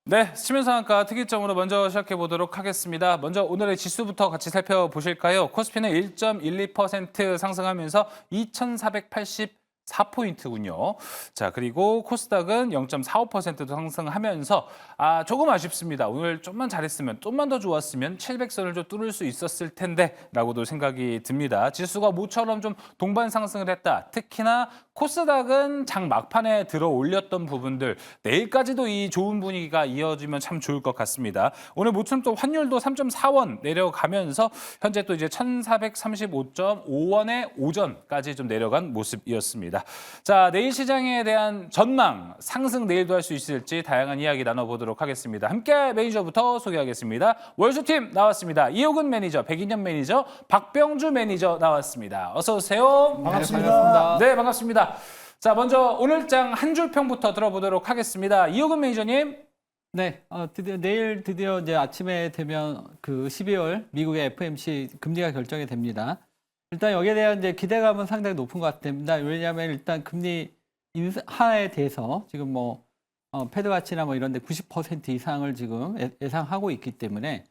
네, 치면상한가 특이점으로 먼저 시작해 보도록 하겠습니다. 먼저 오늘의 지수부터 같이 살펴보실까요? 코스피는 1.12% 상승하면서 2,484포인트군요. 자, 그리고 코스닥은 0.45%도 상승하면서 조금 아쉽습니다. 오늘 좀만 잘했으면, 좀만 더 좋았으면 700선을 좀 뚫을 수 있었을 텐데 라고도 생각이 듭니다. 지수가 모처럼 좀 동반 상승을 했다. 특히나 코스닥은 장 막판에 들어 올렸던 부분들 내일까지도 이 좋은 분위기가 이어지면 참 좋을 것 같습니다. 오늘 모처럼 또 환율도 3.4원 내려가면서 현재 또 이제 1,435.5원의 오전까지 좀 내려간 모습이었습니다. 자, 내일 시장에 대한 전망, 상승 내일도 할 수 있을지 다양한 이야기 나눠보도록 하겠습니다. 함께 매니저부터 소개하겠습니다. 월수팀 나왔습니다. 이호근 매니저, 백인현 매니저, 박병주 매니저 나왔습니다. 어서 오세요. 반갑습니다. 네, 반갑습니다. 자, 먼저 오늘 장 한 줄 평부터 들어보도록 하겠습니다. 이호근 매니저님. 네, 내일 드디어 이제 아침에 되면 그 12월 미국의 FOMC 금리가 결정이 됩니다. 일단 여기에 대한 이제 기대감은 상당히 높은 것 같습니다. 왜냐하면 일단 금리 인하에 대해서 지금 패드 가치나 이런 데 90% 이상을 지금 예상하고 있기 때문에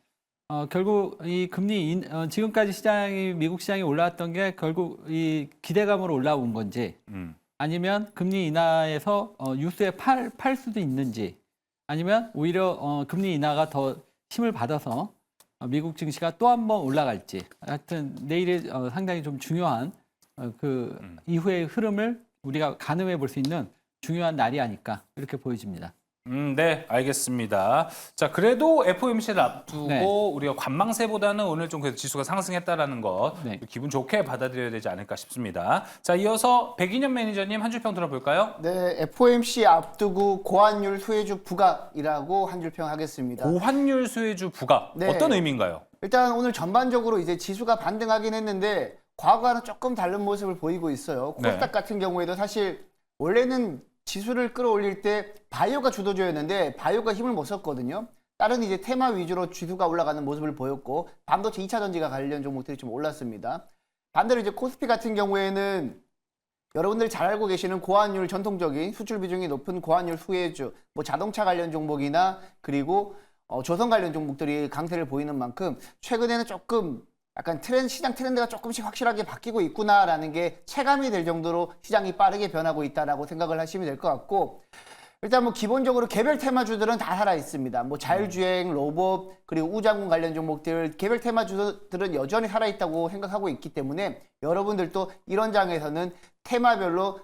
결국 이 금리 지금까지 미국 시장이 올라왔던 게 결국 이 기대감으로 올라온 건지 아니면 금리 인하에서 뉴스에 팔 수도 있는지 아니면 오히려 금리 인하가 더 힘을 받아서 미국 증시가 또 한 번 올라갈지 하여튼 내일이 상당히 좀 중요한 그 이후의 흐름을 우리가 가늠해 볼 수 있는 중요한 날이 아닐까 이렇게 보여집니다. 네, 알겠습니다. 자, 그래도 FOMC를 앞두고 네. 우리가 관망세보다는 오늘 좀 그래도 지수가 상승했다라는 것 네. 기분 좋게 받아들여야 되지 않을까 싶습니다. 자, 이어서 백인현 매니저님 한 줄 평 들어볼까요? 네, FOMC 앞두고 고환율 수혜주 부각이라고 한 줄 평 하겠습니다. 고환율 수혜주 부각 네. 어떤 의미인가요? 일단 오늘 전반적으로 이제 지수가 반등하긴 했는데 과거와는 조금 다른 모습을 보이고 있어요. 코스닥 네. 같은 경우에도 사실 원래는 지수를 끌어올릴 때 바이오가 주도주였는데 바이오가 힘을 못 썼거든요. 다른 이제 테마 위주로 지수가 올라가는 모습을 보였고 반도체 2차 전지가 관련 종목들이 좀 올랐습니다. 반대로 이제 코스피 같은 경우에는 여러분들이 잘 알고 계시는 고환율 전통적인 수출 비중이 높은 고환율 수혜주, 자동차 관련 종목이나 그리고 조선 관련 종목들이 강세를 보이는 만큼 최근에는 조금 약간 시장 트렌드가 조금씩 확실하게 바뀌고 있구나라는 게 체감이 될 정도로 시장이 빠르게 변하고 있다라고 생각을 하시면 될 것 같고 일단 기본적으로 개별 테마주들은 다 살아 있습니다. 자율주행, 로봇, 그리고 우장군 관련 종목들 개별 테마주들은 여전히 살아 있다고 생각하고 있기 때문에 여러분들도 이런 장에서는 테마별로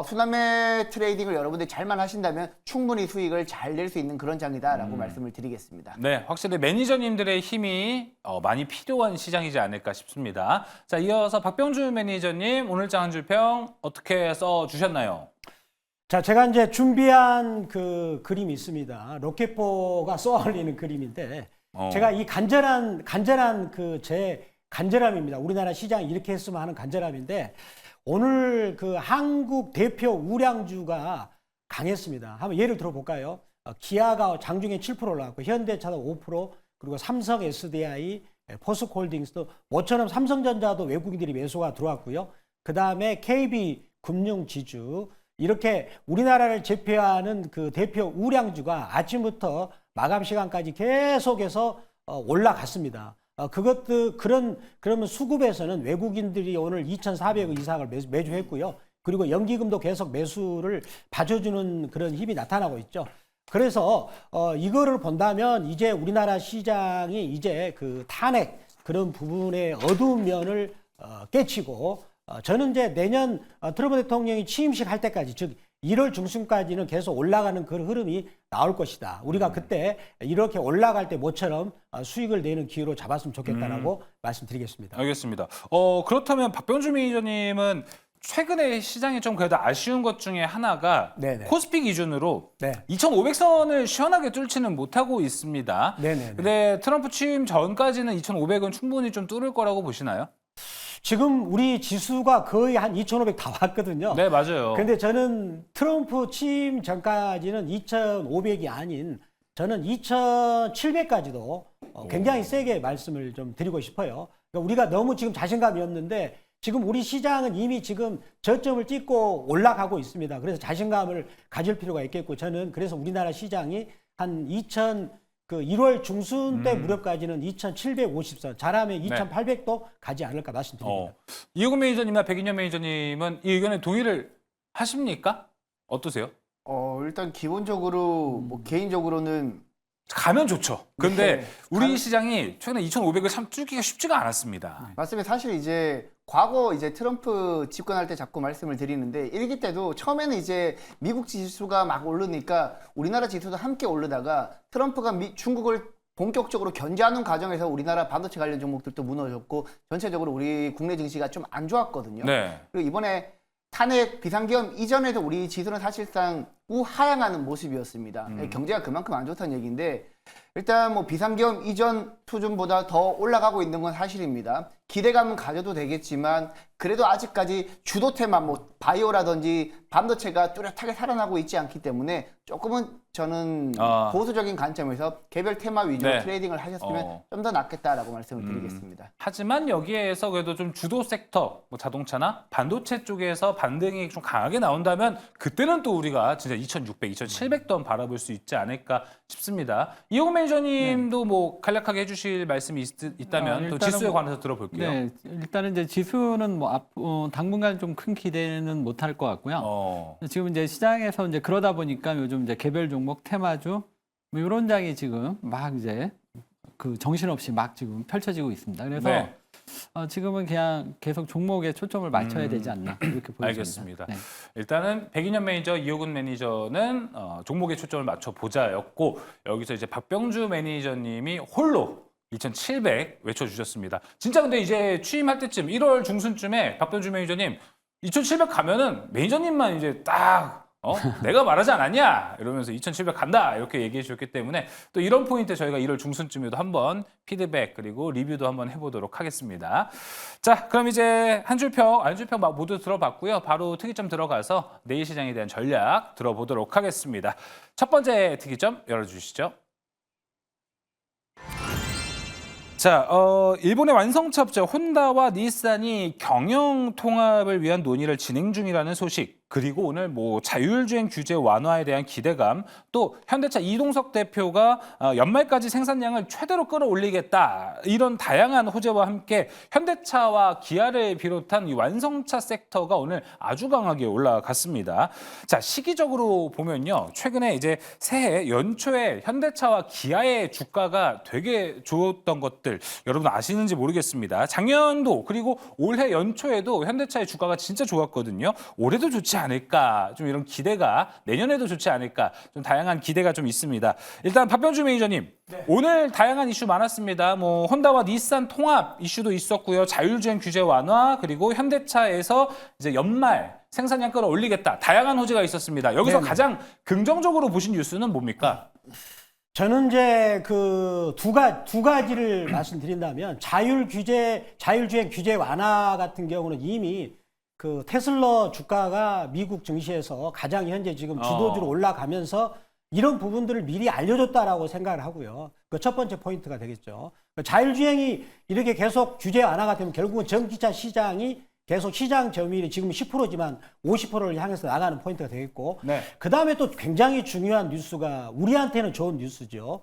순환매 트레이딩을 여러분들이 잘만 하신다면 충분히 수익을 잘 낼 수 있는 그런 장이다라고 말씀을 드리겠습니다. 네, 확실히 매니저님들의 힘이 많이 필요한 시장이지 않을까 싶습니다. 자, 이어서 박병주 매니저님 오늘 장 한 줄 평 어떻게 써주셨나요? 자, 제가 이제 준비한 그 그림이 있습니다. 로켓포가 쏘아올리는 그림인데, 제가 이 간절한 제 간절함입니다. 우리나라 시장이 이렇게 했으면 하는 간절함인데, 오늘 그 한국 대표 우량주가 강했습니다. 한번 예를 들어볼까요? 기아가 장중에 7% 올라갔고, 현대차도 5%, 그리고 삼성 SDI, 포스코홀딩스도 모처럼 삼성전자도 외국인들이 매수가 들어왔고요. 그 다음에 KB금융지주, 이렇게 우리나라를 대표하는 그 대표 우량주가 아침부터 마감 시간까지 계속해서 올라갔습니다. 그러면 수급에서는 외국인들이 오늘 2,400억 이상을 매주 했고요. 그리고 연기금도 계속 매수를 봐줘주는 그런 힘이 나타나고 있죠. 그래서 이거를 본다면 이제 우리나라 시장이 이제 그 탄핵 그런 부분의 어두운 면을 깨치고 저는 이제 내년 트럼프 대통령이 취임식 할 때까지 즉 1월 중순까지는 계속 올라가는 그런 흐름이 나올 것이다. 우리가 그때 이렇게 올라갈 때 모처럼 수익을 내는 기회로 잡았으면 좋겠다라고 말씀드리겠습니다. 알겠습니다. 그렇다면 박병주 매니저님은 최근에 시장이 좀 그래도 아쉬운 것 중에 하나가 네네. 코스피 기준으로 네. 2,500선을 시원하게 뚫지는 못하고 있습니다. 네네네. 근데 트럼프 취임 전까지는 2,500은 충분히 좀 뚫을 거라고 보시나요? 지금 우리 지수가 거의 한 2,500 다 왔거든요. 네, 맞아요. 근데 저는 트럼프 취임 전까지는 2,500이 아닌 저는 2,700까지도 굉장히 세게 말씀을 좀 드리고 싶어요. 그러니까 우리가 너무 지금 자신감이 없는데 지금 우리 시장은 이미 지금 저점을 찍고 올라가고 있습니다. 그래서 자신감을 가질 필요가 있겠고 저는 그래서 우리나라 시장이 한 1월 중순 때 무렵까지는 2,750선, 잘하면 2,800도 가지 않을까 말씀드립니다. 이호근 매니저님이나 백인현 매니저님은 이 의견에 동의를 하십니까? 어떠세요? 일단 기본적으로 뭐 개인적으로는 가면 좋죠. 근데 네. 우리 시장이 최근에 2,500을 참 뚫기가 쉽지가 않았습니다. 맞습니다. 사실 이제 과거 이제 트럼프 집권할 때 자꾸 말씀을 드리는데 1기 때도 처음에는 이제 미국 지수가 막 오르니까 우리나라 지수도 함께 오르다가 트럼프가 중국을 본격적으로 견제하는 과정에서 우리나라 반도체 관련 종목들도 무너졌고 전체적으로 우리 국내 증시가 좀 안 좋았거든요. 네. 그리고 이번에 탄핵 비상계엄 이전에도 우리 지수는 사실상 우하향하는 모습이었습니다. 경제가 그만큼 안 좋다는 얘기인데 일단 뭐 비상계엄 이전 수준보다 더 올라가고 있는 건 사실입니다. 기대감은 가져도 되겠지만 그래도 아직까지 주도 테마 뭐 바이오라든지 반도체가 뚜렷하게 살아나고 있지 않기 때문에 조금은 저는 보수적인 관점에서 개별 테마 위주로 네. 트레이딩을 하셨으면 좀 더 낫겠다라고 말씀을 드리겠습니다. 하지만 여기에서 그래도 좀 주도 섹터, 뭐 자동차나 반도체 쪽에서 반등이 좀 강하게 나온다면 그때는 또 우리가 진짜 2,600, 2,700도 한번 바라볼 수 있지 않을까 싶습니다. 이호근 매니저님도 뭐 간략하게 해주실 말씀이 있다면 또 일단은 지수에 뭐- 관해서 들어볼게요. 네, 일단은 이제 지수는 뭐 당분간 좀 큰 기대는 못할 것 같고요. 지금 이제 시장에서 이제 그러다 보니까 요즘 이제 개별 종목 테마주 뭐 이런 장이 지금 막 이제 그 정신없이 막 지금 펼쳐지고 있습니다. 그래서 네. 지금은 그냥 계속 종목에 초점을 맞춰야 되지 않나 이렇게 보입니다. 알겠습니다. 네. 일단은 백인현 매니저, 이호근 매니저는 종목에 초점을 맞춰 보자였고 여기서 이제 박병주 매니저님이 홀로 2,700 외쳐주셨습니다. 진짜 근데 이제 취임할 때쯤 1월 중순쯤에 박병주 매니저님 2,700 가면은 매니저님만 이제 딱 내가 말하지 않았냐 이러면서 2,700 간다 이렇게 얘기해 주셨기 때문에 또 이런 포인트 저희가 1월 중순쯤에도 한번 피드백 그리고 리뷰도 한번 해보도록 하겠습니다. 자, 그럼 이제 한 줄평, 안 줄평 모두 들어봤고요. 바로 특이점 들어가서 내일 시장에 대한 전략 들어보도록 하겠습니다. 첫 번째 특이점 열어주시죠. 자, 일본의 완성차 업체 혼다와 닛산이 경영 통합을 위한 논의를 진행 중이라는 소식, 그리고 오늘 뭐 자율주행 규제 완화에 대한 기대감, 또 현대차 이동석 대표가 연말까지 생산량을 최대로 끌어올리겠다, 이런 다양한 호재와 함께 현대차와 기아를 비롯한 이 완성차 섹터가 오늘 아주 강하게 올라갔습니다. 자, 시기적으로 보면요, 최근에 이제 새해 연초에 현대차와 기아의 주가가 되게 좋았던 것들 여러분 아시는지 모르겠습니다. 작년도 그리고 올해 연초에도 현대차의 주가가 진짜 좋았거든요. 올해도 좋지 않을까, 좀 이런 기대가, 내년에도 좋지 않을까, 좀 다양한 기대가 좀 있습니다. 일단 박병주 매니저님, 오늘 다양한 이슈 많았습니다. 뭐 혼다와 닛산 통합 이슈도 있었고요, 자율주행 규제 완화, 그리고 현대차에서 이제 연말 생산량 끌어올리겠다, 다양한 호재가 있었습니다. 여기서 네네. 가장 긍정적으로 보신 뉴스는 뭡니까? 저는 이제 그 두 가지를 말씀드린다면 자율주행 규제 완화 같은 경우는 이미 그 테슬라 주가가 미국 증시에서 가장 현재 지금 주도주로 올라가면서 이런 부분들을 미리 알려줬다라고 생각을 하고요. 그 첫 번째 포인트가 되겠죠. 자율주행이 이렇게 계속 규제 완화가 되면 결국은 전기차 시장이 계속 시장 점유율이 지금 10%지만 50%를 향해서 나가는 포인트가 되겠고, 네. 그 다음에 또 굉장히 중요한 뉴스가 우리한테는 좋은 뉴스죠.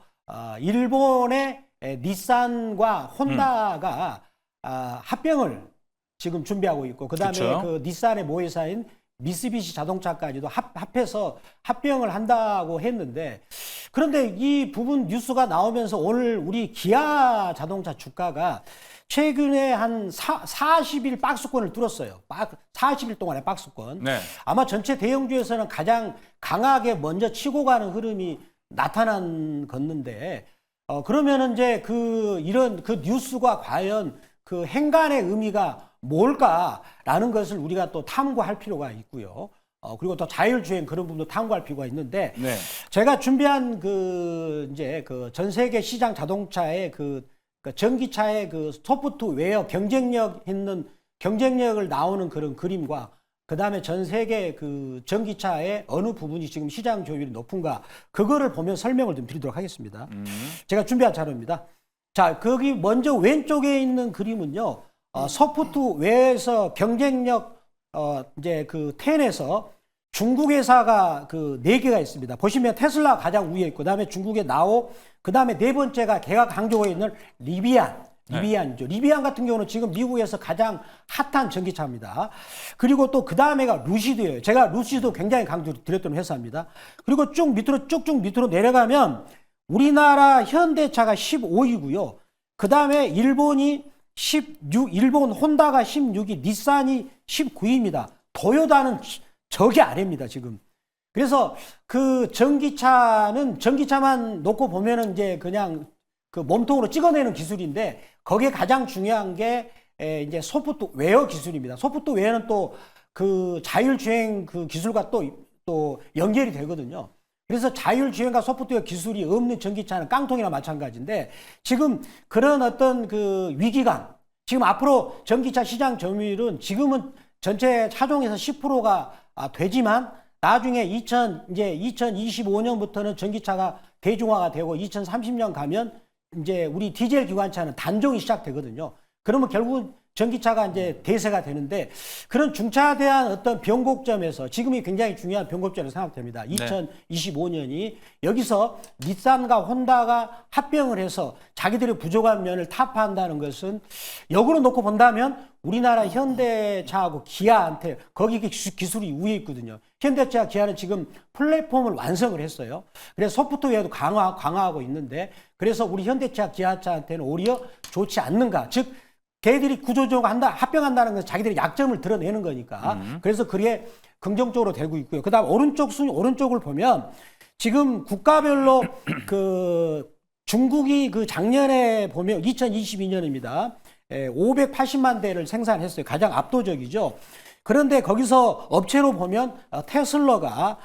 일본의 닛산과 혼다가 합병을 지금 준비하고 있고, 그 다음에 그쵸. 그 닛산의 모회사인 미쓰비시 자동차까지도 합해서 합병을 한다고 했는데, 그런데 이 부분 뉴스가 나오면서 오늘 우리 기아 자동차 주가가 최근에 한 40일 박스권을 뚫었어요. 40일 동안의 박스권. 네. 아마 전체 대형주에서는 가장 강하게 먼저 치고 가는 흐름이 나타난 건데, 그러면은 이제 이런 뉴스가 과연 그 행간의 의미가 뭘까라는 것을 우리가 또 탐구할 필요가 있고요. 그리고 또 자율주행 그런 부분도 탐구할 필요가 있는데, 네. 제가 준비한 전 세계 시장 자동차의 전기차의 소프트웨어 경쟁력을 나오는 그런 그림과, 그 다음에 전 세계 전기차의 어느 부분이 지금 시장 조율이 높은가, 그거를 보면 설명을 좀 드리도록 하겠습니다. 제가 준비한 자료입니다. 자, 거기 먼저 왼쪽에 있는 그림은요, 소프트웨어에서 경쟁력, 이제 10에서 중국 회사가 그 4개가 있습니다. 보시면 테슬라 가장 위에 있고, 그다음에 중국의 나오, 그다음에 네 번째가 걔가 강조해 있는 리비안이죠. 리비안 같은 경우는 지금 미국에서 가장 핫한 전기차입니다. 그리고 또 그다음에가 루시드예요. 제가 루시드 굉장히 강조드렸던 회사입니다. 그리고 쭉쭉 밑으로 내려가면 우리나라 현대차가 15위고요. 그다음에 일본이 16, 일본 혼다가 16위, 닛산이 19위입니다. 도요타는 저기 아래입니다, 지금. 그래서 그 전기차만 놓고 보면은 이제 그냥 그 몸통으로 찍어내는 기술인데 거기에 가장 중요한 게 이제 소프트웨어 기술입니다. 소프트웨어는 또 그 자율주행 그 기술과 또 연결이 되거든요. 그래서 자율주행과 소프트웨어 기술이 없는 전기차는 깡통이나 마찬가지인데 지금 그런 어떤 그 위기감, 지금 앞으로 전기차 시장 점유율은 지금은 전체 차종에서 10%가 되지만 나중에 2025년부터는 전기차가 대중화가 되고 2030년 가면 이제 우리 디젤 기관차는 단종이 시작되거든요. 그러면 결국은 전기차가 이제 대세가 되는데 그런 중차대한 어떤 변곡점에서 지금이 굉장히 중요한 변곡점으로 생각됩니다. 2025년이 여기서 닛산과 혼다가 합병을 해서 자기들의 부족한 면을 타파한다는 것은 역으로 놓고 본다면 우리나라 현대차하고 기아한테 거기 기술이 위에 있거든요. 현대차 기아는 지금 플랫폼을 완성을 했어요. 그래서 소프트웨어도 강화하고 있는데 그래서 우리 현대차 기아차한테는 오히려 좋지 않는가. 즉 걔들이 구조적으로 합병한다는 것은 자기들의 약점을 드러내는 거니까. 그래서 그게 긍정적으로 되고 있고요. 그다음 오른쪽을 보면 지금 국가별로 그 중국이 그 작년에 보면 2022년입니다. 580만 대를 생산했어요. 가장 압도적이죠. 그런데 거기서 업체로 보면 테슬라가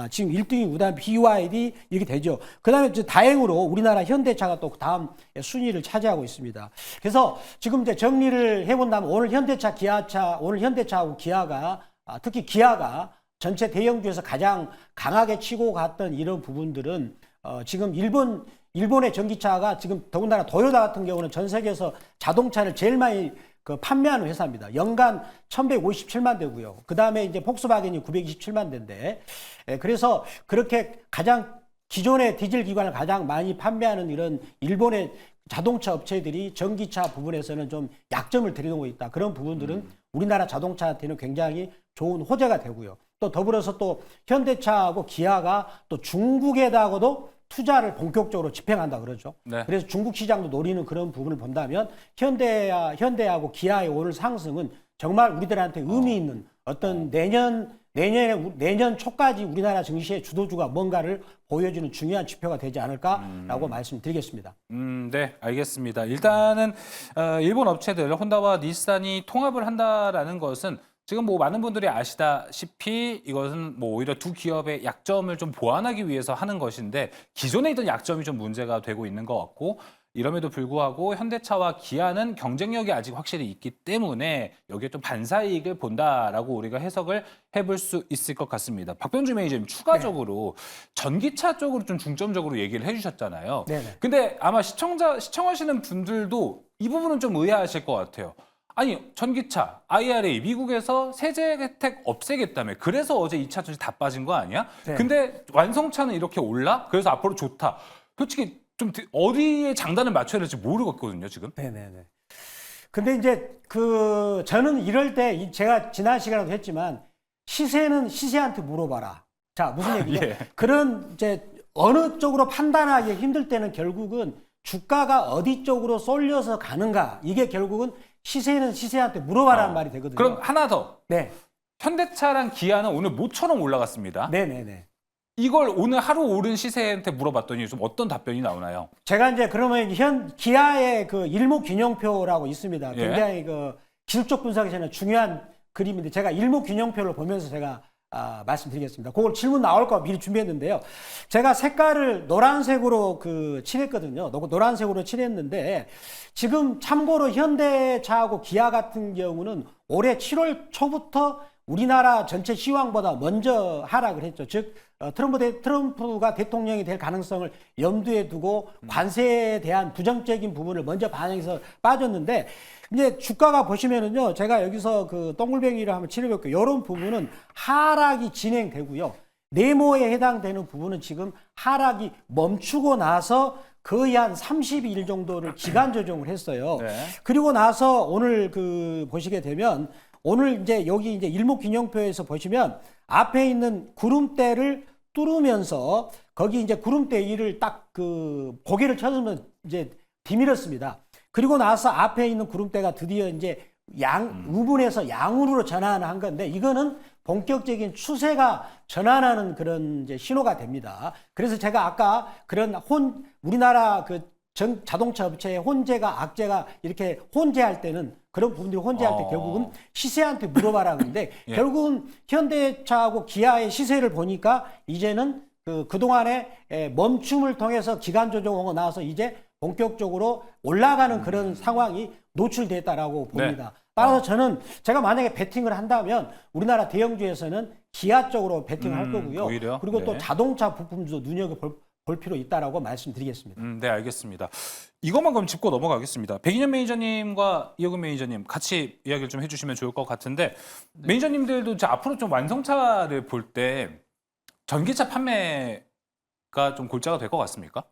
지금 1등이 그다음 BYD 이렇게 되죠. 그다음에 다행으로 우리나라 현대차가 또 다음 순위를 차지하고 있습니다. 그래서 지금 이제 정리를 해본다면 오늘 현대차하고 기아가 특히 기아가 전체 대형주에서 가장 강하게 치고 갔던 이런 부분들은 지금 일본의 전기차가 지금 더군다나 도요타 같은 경우는 전 세계에서 자동차를 제일 많이 판매하는 회사입니다. 연간 1157만 대고요. 그 다음에 이제 폭스바겐이 927만 대인데, 그래서 그렇게 가장 기존의 디젤 기관을 가장 많이 판매하는 이런 일본의 자동차 업체들이 전기차 부분에서는 좀 약점을 들이놓고 있다. 그런 부분들은 우리나라 자동차한테는 굉장히 좋은 호재가 되고요. 또 더불어서 또 현대차하고 기아가 또 중국에다가도 투자를 본격적으로 집행한다 그러죠. 네. 그래서 중국 시장도 노리는 그런 부분을 본다면 현대하고 기아의 오늘 상승은 정말 우리들한테 의미 있는 어떤 내년 초까지 우리나라 증시의 주도주가 뭔가를 보여주는 중요한 지표가 되지 않을까라고 말씀드리겠습니다. 네, 알겠습니다. 일단은 일본 업체들 혼다와 닛산이 통합을 한다라는 것은 지금 뭐 많은 분들이 아시다시피 이것은 뭐 오히려 두 기업의 약점을 좀 보완하기 위해서 하는 것인데 기존에 있던 약점이 좀 문제가 되고 있는 것 같고 이럼에도 불구하고 현대차와 기아는 경쟁력이 아직 확실히 있기 때문에 여기에 좀 반사이익을 본다라고 우리가 해석을 해볼 수 있을 것 같습니다. 박병주 매니저님 추가적으로 전기차 쪽으로 좀 중점적으로 얘기를 해주셨잖아요. 네네. 근데 아마 시청하시는 분들도 이 부분은 좀 의아하실 것 같아요. 아니 전기차, IRA, 미국에서 세제 혜택 없애겠다며. 그래서 어제 2차 전지 다 빠진 거 아니야? 네. 근데 완성차는 이렇게 올라? 그래서 앞으로 좋다. 솔직히 좀 어디에 장단을 맞춰야 될지 모르겠거든요, 지금. 네네네. 근데 이제 저는 이럴 때 제가 지난 시간에도 했지만 시세는 시세한테 물어봐라. 자, 무슨 얘기죠? 예. 그런 이제 어느 쪽으로 판단하기 힘들 때는 결국은 주가가 어디 쪽으로 쏠려서 가는가. 이게 결국은 시세는 시세한테 물어봐라는 말이 되거든요. 그럼 하나 더. 네. 현대차랑 기아는 오늘 모처럼 올라갔습니다. 네네네. 이걸 오늘 하루 오른 시세한테 물어봤더니 좀 어떤 답변이 나오나요? 제가 이제 그러면 기아의 그 일목균형표라고 있습니다. 예. 굉장히 기술적 분석에서는 중요한 그림인데 제가 일목균형표를 보면서 제가 말씀드리겠습니다. 그걸 질문 나올까 미리 준비했는데요. 제가 색깔을 노란색으로 칠했거든요. 노란색으로 칠했는데 지금 참고로 현대차하고 기아 같은 경우는 올해 7월 초부터 우리나라 전체 시황보다 먼저 하락을 했죠. 즉 트럼프가 대통령이 될 가능성을 염두에 두고 관세에 대한 부정적인 부분을 먼저 반영해서 빠졌는데 이제 주가가 보시면은요, 제가 여기서 그 동글뱅이를 한번 칠해볼게요. 이런 부분은 하락이 진행되고요. 네모에 해당되는 부분은 지금 하락이 멈추고 나서 거의 한 30일 정도를 기간 조정을 했어요. 네. 그리고 나서 오늘 그 보시게 되면 오늘 이제 여기 이제 일목균형표에서 보시면 앞에 있는 구름대를 뚫으면서 거기 이제 구름대 위를 딱 그 고개를 쳐서면 이제 뒤밀었습니다. 그리고 나서 앞에 있는 구름대가 드디어 이제 우분에서 양운으로 전환한 건데 이거는 본격적인 추세가 전환하는 그런 이제 신호가 됩니다. 그래서 제가 아까 그런 우리나라 그 자동차 업체의 혼재가 악재가 이렇게 혼재할 때는 그런 부분들이 혼재할 때 결국은 시세한테 물어봐라 그러는데 예. 결국은 현대차하고 기아의 시세를 보니까 이제는 그동안에 멈춤을 통해서 기간 조정하고 나서 이제 본격적으로 올라가는 그런 상황이 노출됐다라고 봅니다. 네. 따라서 저는 제가 만약에 베팅을 한다면 우리나라 대형주에서는 기아 쪽으로 베팅을 할 거고요. 오히려? 그리고 네. 또 자동차 부품도 눈여겨볼 필요 있다라고 말씀드리겠습니다. 네, 알겠습니다. 이것만 그럼 짚고 넘어가겠습니다. 백인현 매니저님과 이혁은 매니저님 같이 이야기를 좀 해주시면 좋을 것 같은데 매니저님들도 이제 앞으로 좀 완성차를 볼 때 전기차 판매가 좀 골자가 될 것 같습니까?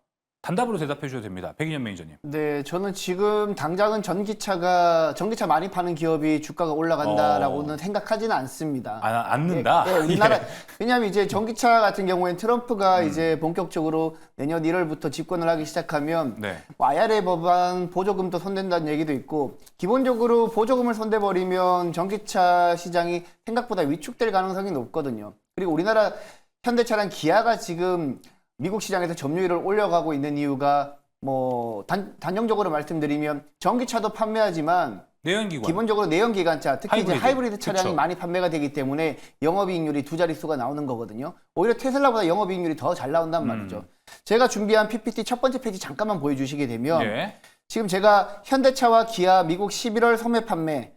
단답으로 대답해 주셔도 됩니다. 백인현 매니저님. 네, 저는 지금 당장은 전기차 많이 파는 기업이 주가가 올라간다라고는 생각하지는 않습니다. 않는다? 네, 우리나라, 예. 왜냐하면 이제 전기차 같은 경우에는 트럼프가 이제 본격적으로 내년 1월부터 집권을 하기 시작하면 네. 뭐 IRA 법안 보조금도 손댄다는 얘기도 있고 기본적으로 보조금을 손대버리면 전기차 시장이 생각보다 위축될 가능성이 높거든요. 그리고 우리나라 현대차랑 기아가 지금 미국 시장에서 점유율을 올려가고 있는 이유가 뭐 단정적으로 말씀드리면 전기차도 판매하지만 내연기관. 기본적으로 내연기관차, 특히 이제 하이브리드 차량이 그쵸. 많이 판매가 되기 때문에 영업이익률이 두 자릿수가 나오는 거거든요. 오히려 테슬라보다 영업이익률이 더 잘 나온단 말이죠. 제가 준비한 PPT 첫 번째 페이지 잠깐만 보여주시게 되면 예. 지금 제가 현대차와 기아 미국 11월 소매 판매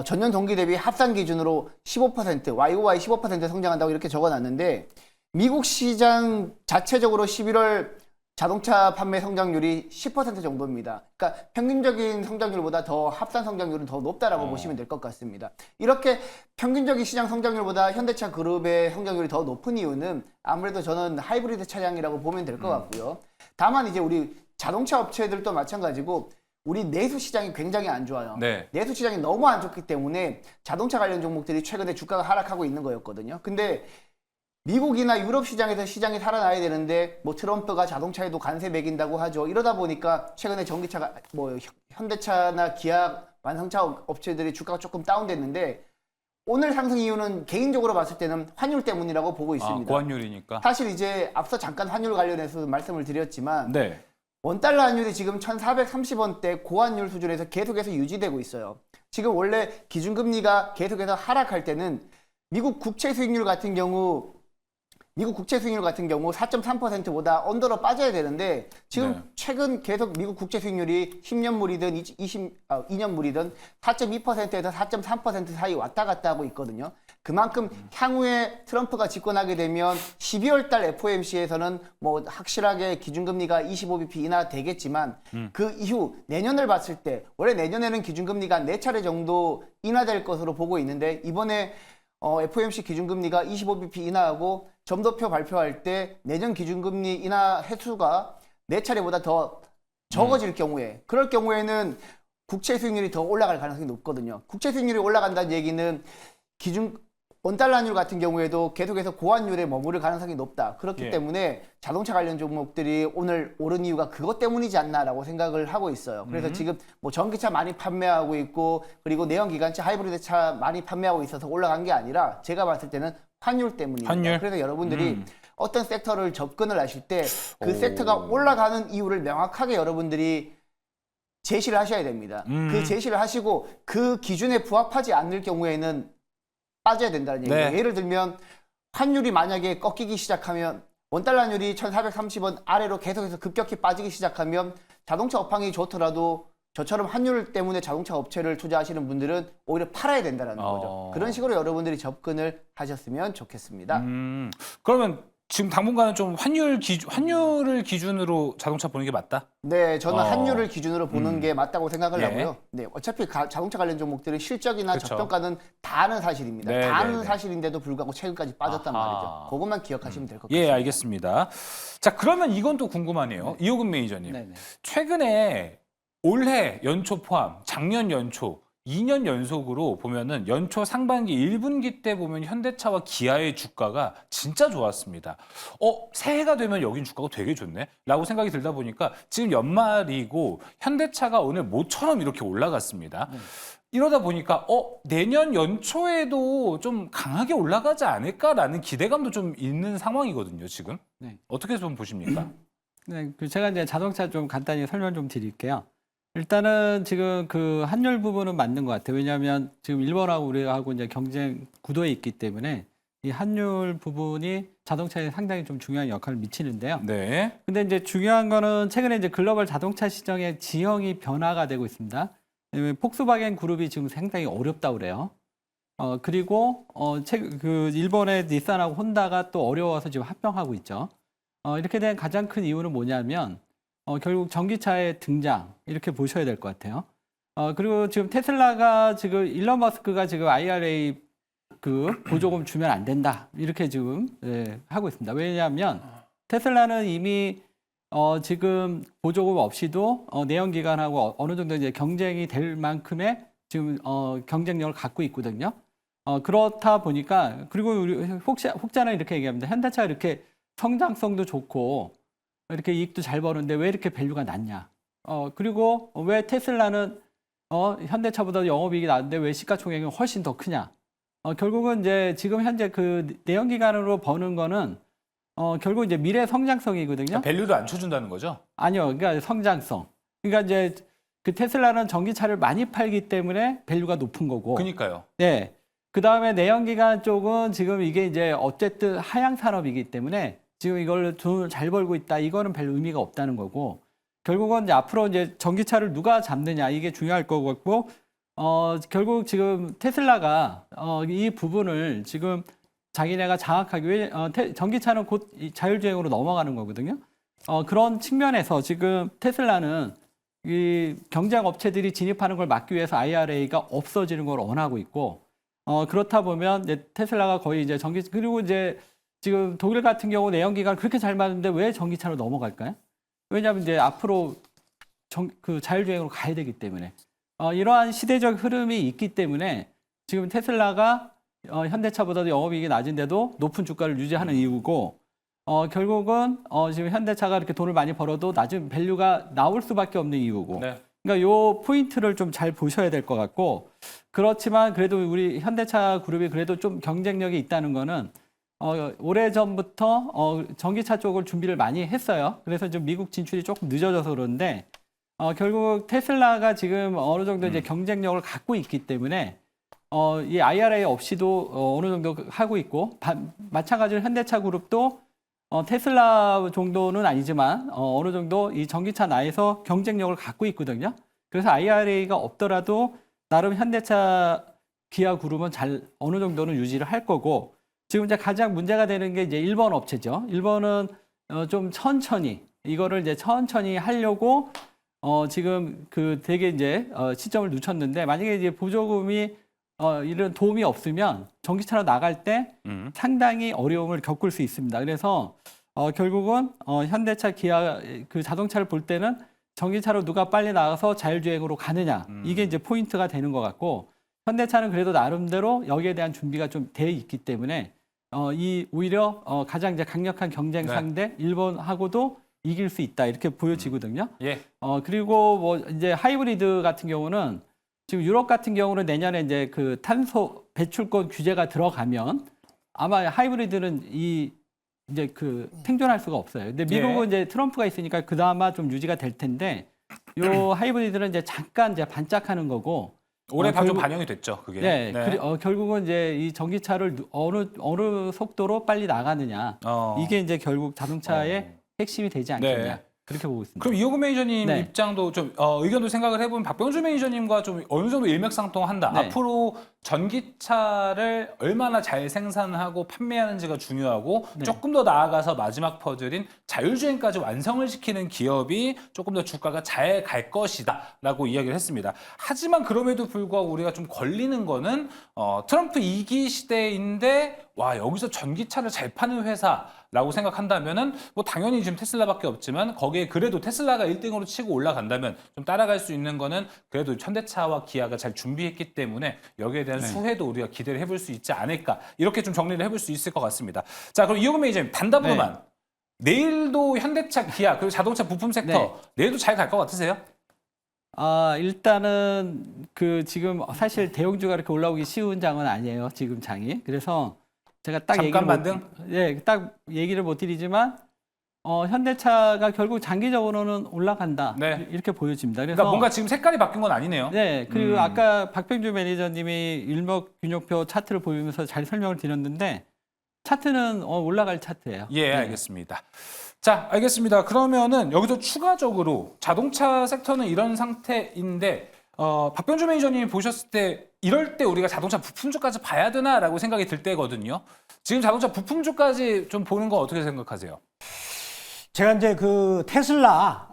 전년 동기 대비 합산 기준으로 15% YOY 15% 성장한다고 이렇게 적어놨는데 미국 시장 자체적으로 11월 자동차 판매 성장률이 10% 정도입니다. 그러니까 평균적인 성장률보다 더 합산 성장률은 더 높다라고 보시면 될 것 같습니다. 이렇게 평균적인 시장 성장률보다 현대차 그룹의 성장률이 더 높은 이유는 아무래도 저는 하이브리드 차량이라고 보면 될 것 같고요. 다만 이제 우리 자동차 업체들도 마찬가지고 우리 내수 시장이 굉장히 안 좋아요. 네. 내수 시장이 너무 안 좋기 때문에 자동차 관련 종목들이 최근에 주가가 하락하고 있는 거였거든요. 근데 미국이나 유럽 시장에서 시장이 살아나야 되는데 뭐 트럼프가 자동차에도 관세 매긴다고 하죠. 이러다 보니까 최근에 전기차가 뭐 현대차나 기아 완성차 업체들이 주가가 조금 다운됐는데 오늘 상승 이유는 개인적으로 봤을 때는 환율 때문이라고 보고 있습니다. 고환율이니까. 사실 이제 앞서 잠깐 환율 관련해서 말씀을 드렸지만 네. 원달러 환율이 지금 1,430원대 고환율 수준에서 계속해서 유지되고 있어요. 지금 원래 기준금리가 계속해서 하락할 때는 미국 국채 수익률 같은 경우 4.3%보다 언더로 빠져야 되는데 지금 네. 최근 계속 미국 국채 수익률이 10년물이든 2년물이든 4.2%에서 4.3% 사이 왔다 갔다 하고 있거든요. 그만큼 향후에 트럼프가 집권하게 되면 12월 달 FOMC에서는 뭐 확실하게 기준금리가 25bp 인하 되겠지만 그 이후 내년을 봤을 때 원래 내년에는 기준금리가 4차례 정도 인하될 것으로 보고 있는데 이번에 FOMC 기준금리가 25bp 인하하고 점도표 발표할 때 내년 기준금리 인하 횟수가 4차례보다 더 적어질 경우에 그럴 경우에는 국채 수익률이 더 올라갈 가능성이 높거든요. 국채 수익률이 올라간다는 얘기는 원달러 환율 같은 경우에도 계속해서 고환율에 머무를 가능성이 높다. 그렇기 예. 때문에 자동차 관련 종목들이 오늘 오른 이유가 그것 때문이지 않나라고 생각을 하고 있어요. 그래서 지금 뭐 전기차 많이 판매하고 있고 그리고 내연기관차 하이브리드 차 많이 판매하고 있어서 올라간 게 아니라 제가 봤을 때는 환율 때문입니다. 환율? 그래서 여러분들이 어떤 섹터를 접근을 하실 때 그 섹터가 올라가는 이유를 명확하게 여러분들이 제시를 하셔야 됩니다. 그 제시를 하시고 그 기준에 부합하지 않을 경우에는 빠져야 된다는 얘기예요. 네. 예를 들면 환율이 만약에 꺾이기 시작하면 원달러 환율이 1,430원 아래로 계속해서 급격히 빠지기 시작하면 자동차 업황이 좋더라도 저처럼 환율 때문에 자동차 업체를 투자하시는 분들은 오히려 팔아야 된다는 거죠. 그런 식으로 여러분들이 접근을 하셨으면 좋겠습니다. 그러면 지금 당분간은 좀 환율을 기준으로 자동차 보는 게 맞다? 네, 저는 어. 환율을 기준으로 보는 게 맞다고 생각을 예. 하고요. 네, 어차피 자동차 관련 종목들은 실적이나 그쵸. 저평가는 다 아는 사실입니다. 네, 다 네, 아는 네. 사실인데도 불구하고 최근까지 빠졌단 아하. 말이죠. 그것만 기억하시면 될 것 예, 같습니다. 알겠습니다. 자, 그러면 이건 또 궁금하네요. 이호근 매니저님. 네네. 최근에 올해 연초 포함 작년 연초 2년 연속으로 보면은 연초 상반기 1분기 때 보면 현대차와 기아의 주가가 진짜 좋았습니다. 새해가 되면 여긴 주가가 되게 좋네? 라고 생각이 들다 보니까 지금 연말이고 현대차가 오늘 모처럼 이렇게 올라갔습니다. 이러다 보니까 내년 연초에도 좀 강하게 올라가지 않을까라는 기대감도 좀 있는 상황이거든요, 지금. 네. 어떻게 좀 보십니까? 네, 제가 이제 자동차 좀 간단히 설명 좀 드릴게요. 일단은 지금 그 환율 부분은 맞는 것 같아요. 왜냐하면 지금 일본하고 우리하고 이제 경쟁 구도에 있기 때문에 이 환율 부분이 자동차에 상당히 좀 중요한 역할을 미치는데요. 네. 근데 이제 중요한 거는 최근에 이제 글로벌 자동차 시장의 지형이 변화가 되고 있습니다. 왜냐면 폭스바겐 그룹이 지금 상당히 어렵다고 그래요. 그리고 그 일본의 닛산하고 혼다가 또 어려워서 지금 합병하고 있죠. 이렇게 된 가장 큰 이유는 뭐냐면 결국 전기차의 등장 이렇게 보셔야 될 것 같아요. 그리고 지금 테슬라가 지금 일론 머스크가 지금 IRA 그 보조금 주면 안 된다 이렇게 지금 하고 있습니다. 왜냐하면 테슬라는 이미 지금 보조금 없이도 내연기관하고 어느 정도 이제 경쟁이 될 만큼의 지금 경쟁력을 갖고 있거든요. 그렇다 보니까 그리고 우리 혹자는 이렇게 얘기합니다. 현대차가 이렇게 성장성도 좋고 이렇게 이익도 잘 버는데 왜 이렇게 밸류가 낮냐? 그리고 왜 테슬라는 현대차보다 영업이익이 낮은데 왜 시가총액이 훨씬 더 크냐? 결국은 이제 지금 현재 그 내연기관으로 버는 거는 결국 이제 미래 성장성이거든요. 밸류도 안 쳐준다는 거죠? 아니요, 그러니까 성장성. 그러니까 이제 그 테슬라는 전기차를 많이 팔기 때문에 밸류가 높은 거고. 그니까요. 네. 그 다음에 내연기관 쪽은 지금 이게 이제 어쨌든 하향 산업이기 때문에 지금 이걸 돈을 잘 벌고 있다. 이거는 별 의미가 없다는 거고. 결국은 이제 앞으로 이제 전기차를 누가 잡느냐 이게 중요할 거 같고. 결국 지금 테슬라가 이 부분을 지금 자기네가 장악하기 위해 전기차는 곧 자율주행으로 넘어가는 거거든요. 그런 측면에서 지금 테슬라는 이 경쟁 업체들이 진입하는 걸 막기 위해서 IRA가 없어지는 걸 원하고 있고, 그렇다 보면 이제 테슬라가 거의 이제 그리고 이제 지금 독일 같은 경우 내연기관 그렇게 잘 맞는데 왜 전기차로 넘어갈까요? 왜냐하면 이제 앞으로 그 자율주행으로 가야 되기 때문에 이러한 시대적 흐름이 있기 때문에 지금 테슬라가 현대차보다도 영업이익이 낮은데도 높은 주가를 유지하는 이유고, 결국은 지금 현대차가 이렇게 돈을 많이 벌어도 낮은 밸류가 나올 수밖에 없는 이유고. 네. 그러니까 요 포인트를 좀 잘 보셔야 될 것 같고, 그렇지만 그래도 우리 현대차 그룹이 그래도 좀 경쟁력이 있다는 거는 오래전부터 전기차 쪽을 준비를 많이 했어요. 그래서 좀 미국 진출이 조금 늦어져서 그런데 결국 테슬라가 지금 어느 정도 이제 경쟁력을 갖고 있기 때문에 이 IRA 없이도 어느 정도 하고 있고, 마찬가지로 현대차 그룹도 테슬라 정도는 아니지만 어느 정도 이 전기차 나에서 경쟁력을 갖고 있거든요. 그래서 IRA가 없더라도 나름 현대차 기아 그룹은 잘 어느 정도는 유지를 할 거고, 지금 이제 가장 문제가 되는 게 이제 일본 업체죠. 일본은 좀 천천히 이거를 이제 천천히 하려고 지금 그 되게 이제 시점을 늦췄는데, 만약에 이제 보조금이 이런 도움이 없으면 전기차로 나갈 때 상당히 어려움을 겪을 수 있습니다. 그래서 결국은 현대차, 기아 그 자동차를 볼 때는 전기차로 누가 빨리 나가서 자율주행으로 가느냐, 이게 이제 포인트가 되는 것 같고, 현대차는 그래도 나름대로 여기에 대한 준비가 좀 돼 있기 때문에 오히려 가장 이제 강력한 경쟁 상대 일본하고도 이길 수 있다 이렇게 보여지거든요. 예. 그리고 뭐 이제 하이브리드 같은 경우는 지금 유럽 같은 경우는 내년에 이제 그 탄소 배출권 규제가 들어가면 아마 하이브리드는 이제 그 생존할 수가 없어요. 근데 미국은 이제 트럼프가 있으니까 그나마 좀 유지가 될 텐데, 요 하이브리드는 이제 잠깐 이제 반짝하는 거고. 올해 좀 반영이 됐죠, 그게. 네. 결국은 이제 이 전기차를 어느 속도로 빨리 나가느냐. 이게 이제 결국 자동차의 핵심이 되지 않겠냐. 네. 그렇게 보고 있습니다. 그럼 이호구 매니저님 네. 입장도 좀 의견도 생각을 해보면 박병준 매니저님과 좀 어느 정도 일맥상통한다. 네. 앞으로 전기차를 얼마나 잘 생산하고 판매하는지가 중요하고 네. 조금 더 나아가서 마지막 퍼즐인 자율주행까지 완성을 시키는 기업이 조금 더 주가가 잘 갈 것이다라고 이야기를 했습니다. 하지만 그럼에도 불구하고 우리가 좀 걸리는 거는 트럼프 2기 시대인데 와 여기서 전기차를 잘 파는 회사라고 생각한다면은 뭐 당연히 지금 테슬라밖에 없지만 거기에 그래도 테슬라가 1등으로 치고 올라간다면 좀 따라갈 수 있는 거는 그래도 현대차와 기아가 잘 준비했기 때문에 여기에 대한 수혜도 우리가 기대를 해볼 수 있지 않을까 이렇게 좀 정리를 해볼 수 있을 것 같습니다. 자 그럼 이호구 매니저님 단답으로만 내일도 현대차, 기아 그리고 자동차 부품 섹터 내일도 잘 갈 것 같으세요? 일단은 그 지금 사실 대형주가 이렇게 올라오기 쉬운 장은 아니에요. 지금 장이. 그래서 제가 딱 잠깐만 딱 얘기를 못 드리지만 현대차가 결국 장기적으로는 올라간다. 네. 이렇게 보여집니다. 그래서 그러니까 뭔가 지금 색깔이 바뀐 건 아니네요. 네, 그리고 아까 박병주 매니저님이 일목균형표 차트를 보이면서 잘 설명을 드렸는데 차트는 올라갈 차트예요. 예, 네. 알겠습니다. 자, 알겠습니다. 그러면은 여기서 추가적으로 자동차 섹터는 이런 상태인데 박병주 매니저님이 보셨을 때 이럴 때 우리가 자동차 부품주까지 봐야 되나라고 생각이 들 때거든요. 지금 자동차 부품주까지 좀 보는 거 어떻게 생각하세요? 제가 이제 그 테슬라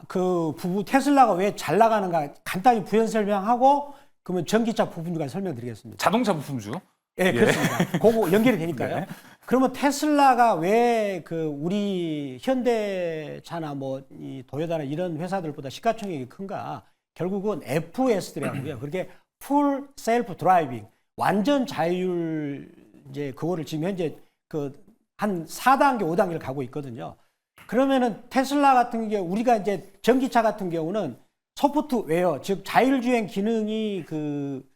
테슬라가 왜 잘 나가는가 간단히 부연 설명하고 그러면 전기차 부품주까지 설명드리겠습니다. 자동차 부품주. 예, 그렇습니다. 그거 연결이 되니까요. 네. 그러면 테슬라가 왜 그 우리 현대차나 뭐 이 도요타나 이런 회사들보다 시가총액이 큰가? 결국은 FSD라고요. 그렇게 풀 셀프 드라이빙, 완전 자율 이제 그거를 지금 현재 그 한 4단계, 5단계를 가고 있거든요. 그러면은 테슬라 같은 경우 우리가 이제 전기차 같은 경우는 소프트웨어 즉 자율주행 기능이 그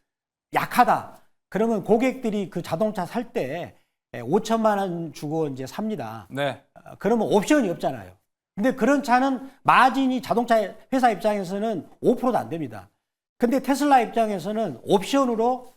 약하다. 그러면 고객들이 그 자동차 살 때 5천만 원 주고 이제 삽니다. 네. 그러면 옵션이 없잖아요. 근데 그런 차는 마진이 자동차 회사 입장에서는 5%도 안 됩니다. 근데 테슬라 입장에서는 옵션으로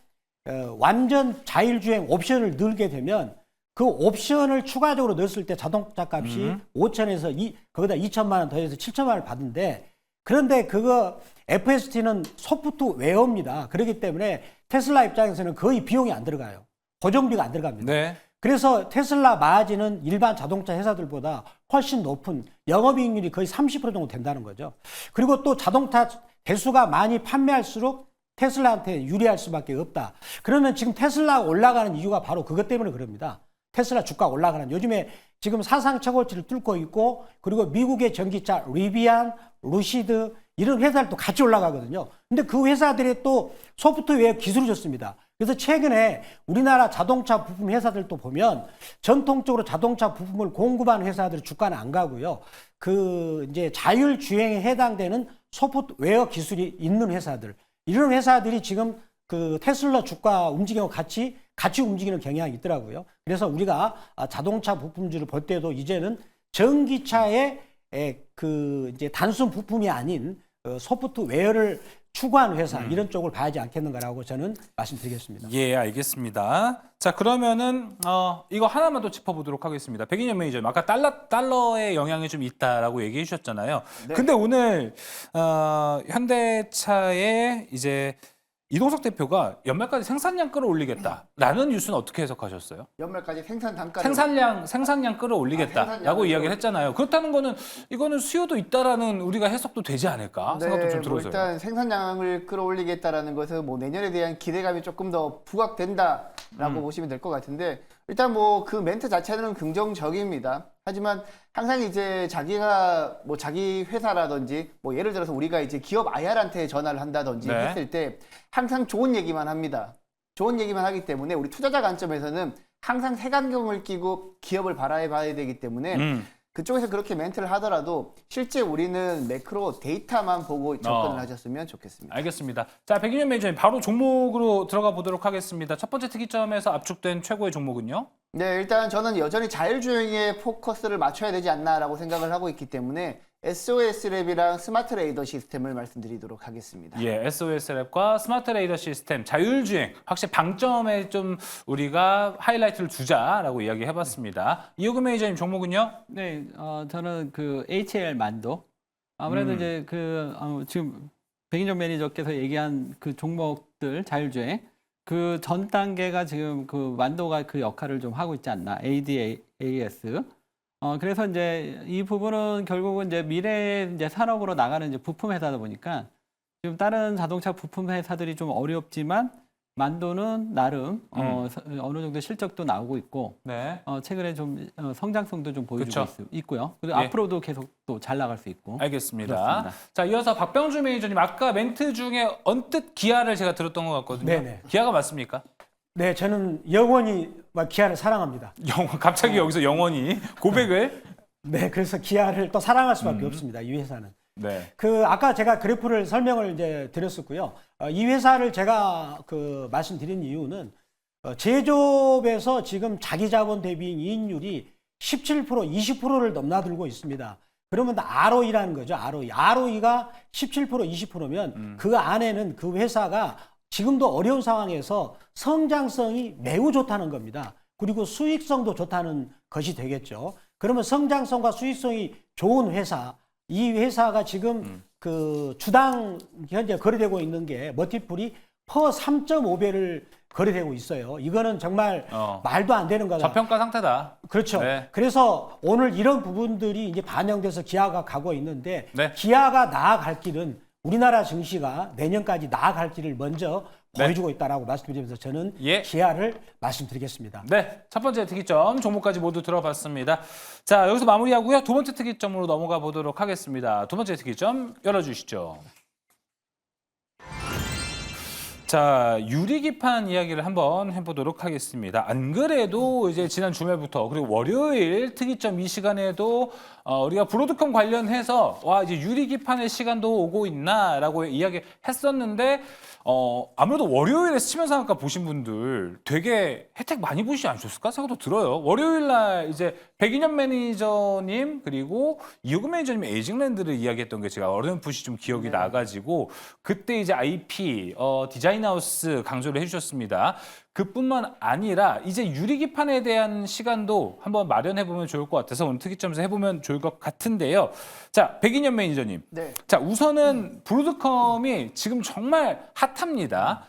완전 자율주행 옵션을 넣게 되면 그 옵션을 추가적으로 넣었을 때 자동차 값이 5천에서 거기다 2천만 원 더해서 7천만 원을 받는데 그런데 그거 FST는 소프트웨어입니다. 그렇기 때문에 테슬라 입장에서는 거의 비용이 안 들어가요. 고정비가 안 들어갑니다. 네. 그래서 테슬라 마진은 일반 자동차 회사들보다 훨씬 높은 영업이익률이 거의 30% 정도 된다는 거죠. 그리고 또 자동차 대수가 많이 판매할수록 테슬라한테 유리할 수밖에 없다. 그러면 지금 테슬라가 올라가는 이유가 바로 그것 때문에 그럽니다. 테슬라 주가 올라가는 요즘에 지금 사상 최고치를 뚫고 있고 그리고 미국의 전기차 리비안, 루시드 이런 회사들도 같이 올라가거든요. 근데 그 회사들이 또 소프트웨어 기술을 줬습니다. 그래서 최근에 우리나라 자동차 부품 회사들도 보면 전통적으로 자동차 부품을 공급하는 회사들 주가는 안 가고요. 그 이제 자율주행에 해당되는 소프트웨어 기술이 있는 회사들 이런 회사들이 지금 그 테슬라 주가 움직임과 같이 움직이는 경향이 있더라고요. 그래서 우리가 자동차 부품주를 볼 때도 이제는 전기차의 그 이제 단순 부품이 아닌 소프트웨어를 추구하는 회사 이런 쪽을 봐야지 않겠는가라고 저는 말씀드리겠습니다. 예, 알겠습니다. 자, 그러면은 이거 하나만 더 짚어보도록 하겠습니다. 백인현 매니저님, 아까 달러의 영향이 좀 있다라고 얘기해 주셨잖아요. 네. 근데 오늘 현대차의 이제 이동석 대표가 연말까지 생산량 끌어올리겠다라는 뉴스는 어떻게 해석하셨어요? 연말까지 생산 단가 생산량 끌어올리겠다라고 생산량을 이야기를 했잖아요. 그렇다는 거는 이거는 수요도 있다라는 우리가 해석도 되지 않을까 생각도 좀 뭐 들어서요. 일단 생산량을 끌어올리겠다라는 것은 뭐 내년에 대한 기대감이 조금 더 부각된다라고 보시면 될 것 같은데 일단 뭐 그 멘트 자체는 긍정적입니다. 하지만 항상 이제 자기가 뭐 자기 회사라든지 뭐 예를 들어서 우리가 이제 기업 IR한테 전화를 한다든지 네. 했을 때 항상 좋은 얘기만 합니다. 좋은 얘기만 하기 때문에 우리 투자자 관점에서는 항상 색안경을 끼고 기업을 바라봐야 되기 때문에 그쪽에서 그렇게 멘트를 하더라도 실제 우리는 매크로 데이터만 보고 접근을 하셨으면 좋겠습니다. 알겠습니다. 자, 백인현 매니저님 바로 종목으로 들어가 보도록 하겠습니다. 첫 번째 특이점에서 압축된 최고의 종목은요? 네, 일단 저는 여전히 자율주행에 포커스를 맞춰야 되지 않나라고 생각을 하고 있기 때문에 SOS랩이랑 스마트 레이더 시스템을 말씀드리도록 하겠습니다. 예, SOS랩과 스마트 레이더 시스템, 자율주행 확실히 방점에 좀 우리가 하이라이트를 두자라고 이야기해봤습니다. 이호근 매니저님 종목은요? 네, 저는 그 HL 만도 아무래도 이제 지금 백인정 매니저께서 얘기한 그 종목들 자율주행 그 전 단계가 지금 그 만도가 그 역할을 좀 하고 있지 않나 ADAS. 그래서 이제 이 부분은 결국은 이제 미래 이제 산업으로 나가는 이제 부품 회사다 보니까 지금 다른 자동차 부품 회사들이 좀 어렵지만 만도는 나름 어느 정도 실적도 나오고 있고 네. 최근에 좀 성장성도 좀 보여주고 그쵸. 있고요. 그리고 예. 앞으로도 계속 또 잘 나갈 수 있고. 알겠습니다. 그렇습니다. 자, 이어서 박병주 매니저님 아까 멘트 중에 언뜻 기아를 제가 들었던 것 같거든요. 네네. 기아가 맞습니까? 네, 저는 영원히 막 기아를 사랑합니다. 갑자기 여기서 영원히 고백을. 네, 그래서 기아를 또 사랑할 수밖에 없습니다. 이 회사는. 네. 그 아까 제가 그래프를 설명을 이제 드렸었고요. 이 회사를 제가 그 말씀드린 이유는 제조업에서 지금 자기 자본 대비 이익률이 17%, 20%를 넘나들고 있습니다. 그러면 ROE라는 거죠. ROE가 17%, 20%면 그 안에는 그 회사가 지금도 어려운 상황에서 성장성이 매우 좋다는 겁니다. 그리고 수익성도 좋다는 것이 되겠죠. 그러면 성장성과 수익성이 좋은 회사, 이 회사가 지금 그 주당 현재 거래되고 있는 게 멀티플이 퍼 3.5배를 거래되고 있어요. 이거는 정말 말도 안 되는 거다. 저평가 상태다. 그렇죠. 네. 그래서 오늘 이런 부분들이 이제 반영돼서 기아가 가고 있는데 네. 기아가 나아갈 길은 우리나라 증시가 내년까지 나아갈 길을 먼저 네. 보여주고 있다라고 말씀드리면서 저는 예. 기아를 말씀드리겠습니다. 네, 첫 번째 특이점 종목까지 모두 들어봤습니다. 자, 여기서 마무리하고요. 두 번째 특이점으로 넘어가 보도록 하겠습니다. 두 번째 특이점 열어주시죠. 자, 유리기판 이야기를 한번 해보도록 하겠습니다. 안 그래도 이제 지난 주말부터 그리고 월요일 특이점 이 시간에도 우리가 브로드컴 관련해서 와 이제 유리기판의 시간도 오고 있나라고 이야기했었는데 아무래도 월요일에 수치면상한가 보신 분들 되게 혜택 많이 보시지 않으셨을까 생각도 들어요. 월요일 날 이제 백인현 매니저님 그리고 이호근 매니저님 에이징랜드를 이야기했던 게 제가 어렴풋이 좀 기억이 나가지고 그때 이제 IP 디자인하우스 강조를 해주셨습니다. 그뿐만 아니라 이제 유리기판에 대한 시간도 한번 마련해 보면 좋을 것 같아서 오늘 특이점에서 해보면 좋을 것 같은데요. 자, 백인현 매니저님. 네. 자, 우선은 브로드컴이 지금 정말 핫합니다.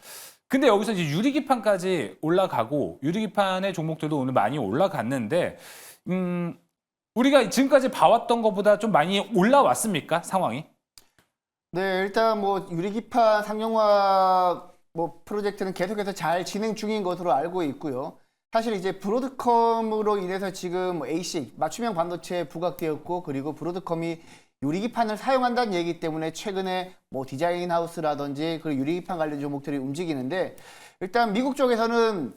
근데 여기서 이제 유리기판까지 올라가고 유리기판의 종목들도 오늘 많이 올라갔는데 우리가 지금까지 봐왔던 것보다 좀 많이 올라왔습니까? 상황이? 네, 일단 뭐 유리기판 상용화 뭐 프로젝트는 계속해서 잘 진행 중인 것으로 알고 있고요. 사실 이제 브로드컴으로 인해서 지금 ASIC 맞춤형 반도체에 부각되었고 그리고 브로드컴이 유리기판을 사용한다는 얘기 때문에 최근에 뭐 디자인 하우스라든지 그리고 유리기판 관련 종목들이 움직이는데 일단 미국 쪽에서는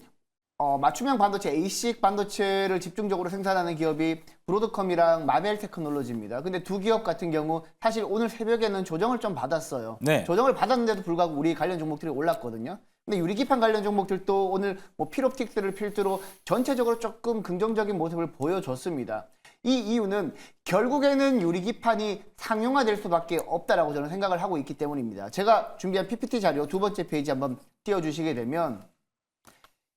맞춤형 반도체 ASIC 반도체를 집중적으로 생산하는 기업이 브로드컴이랑 마벨 테크놀로지입니다. 근데 두 기업 같은 경우 사실 오늘 새벽에는 조정을 좀 받았어요. 네. 조정을 받았는데도 불구하고 우리 관련 종목들이 올랐거든요. 근데 유리기판 관련 종목들도 오늘 뭐 필옵틱스를 필두로 전체적으로 조금 긍정적인 모습을 보여줬습니다. 이 이유는 결국에는 유리기판이 상용화될 수밖에 없다라고 저는 생각을 하고 있기 때문입니다. 제가 준비한 PPT 자료 두 번째 페이지 한번 띄워주시게 되면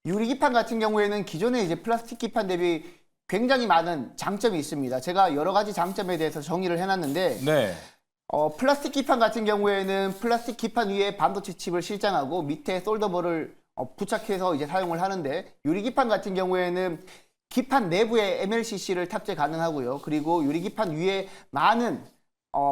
유리기판 같은 경우에는 기존에 이제 플라스틱 기판 대비 굉장히 많은 장점이 있습니다. 제가 여러 가지 장점에 대해서 정의를 해놨는데 네. 플라스틱 기판 같은 경우에는 플라스틱 기판 위에 반도체 칩을 실장하고 밑에 솔더볼을 부착해서 이제 사용을 하는데 유리기판 같은 경우에는 기판 내부에 MLCC를 탑재 가능하고요. 그리고 유리기판 위에 많은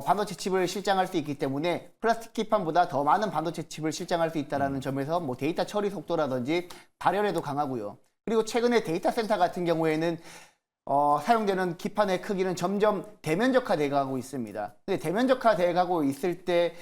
반도체 칩을 실장할 수 있기 때문에 플라스틱 기판보다 더 많은 반도체 칩을 실장할 수 있다는 점에서 뭐 데이터 처리 속도라든지 발열에도 강하고요. 그리고 최근에 데이터 센터 같은 경우에는 사용되는 기판의 크기는 점점 대면적화돼 가고 있습니다. 근데 대면적화돼 가고 있을 때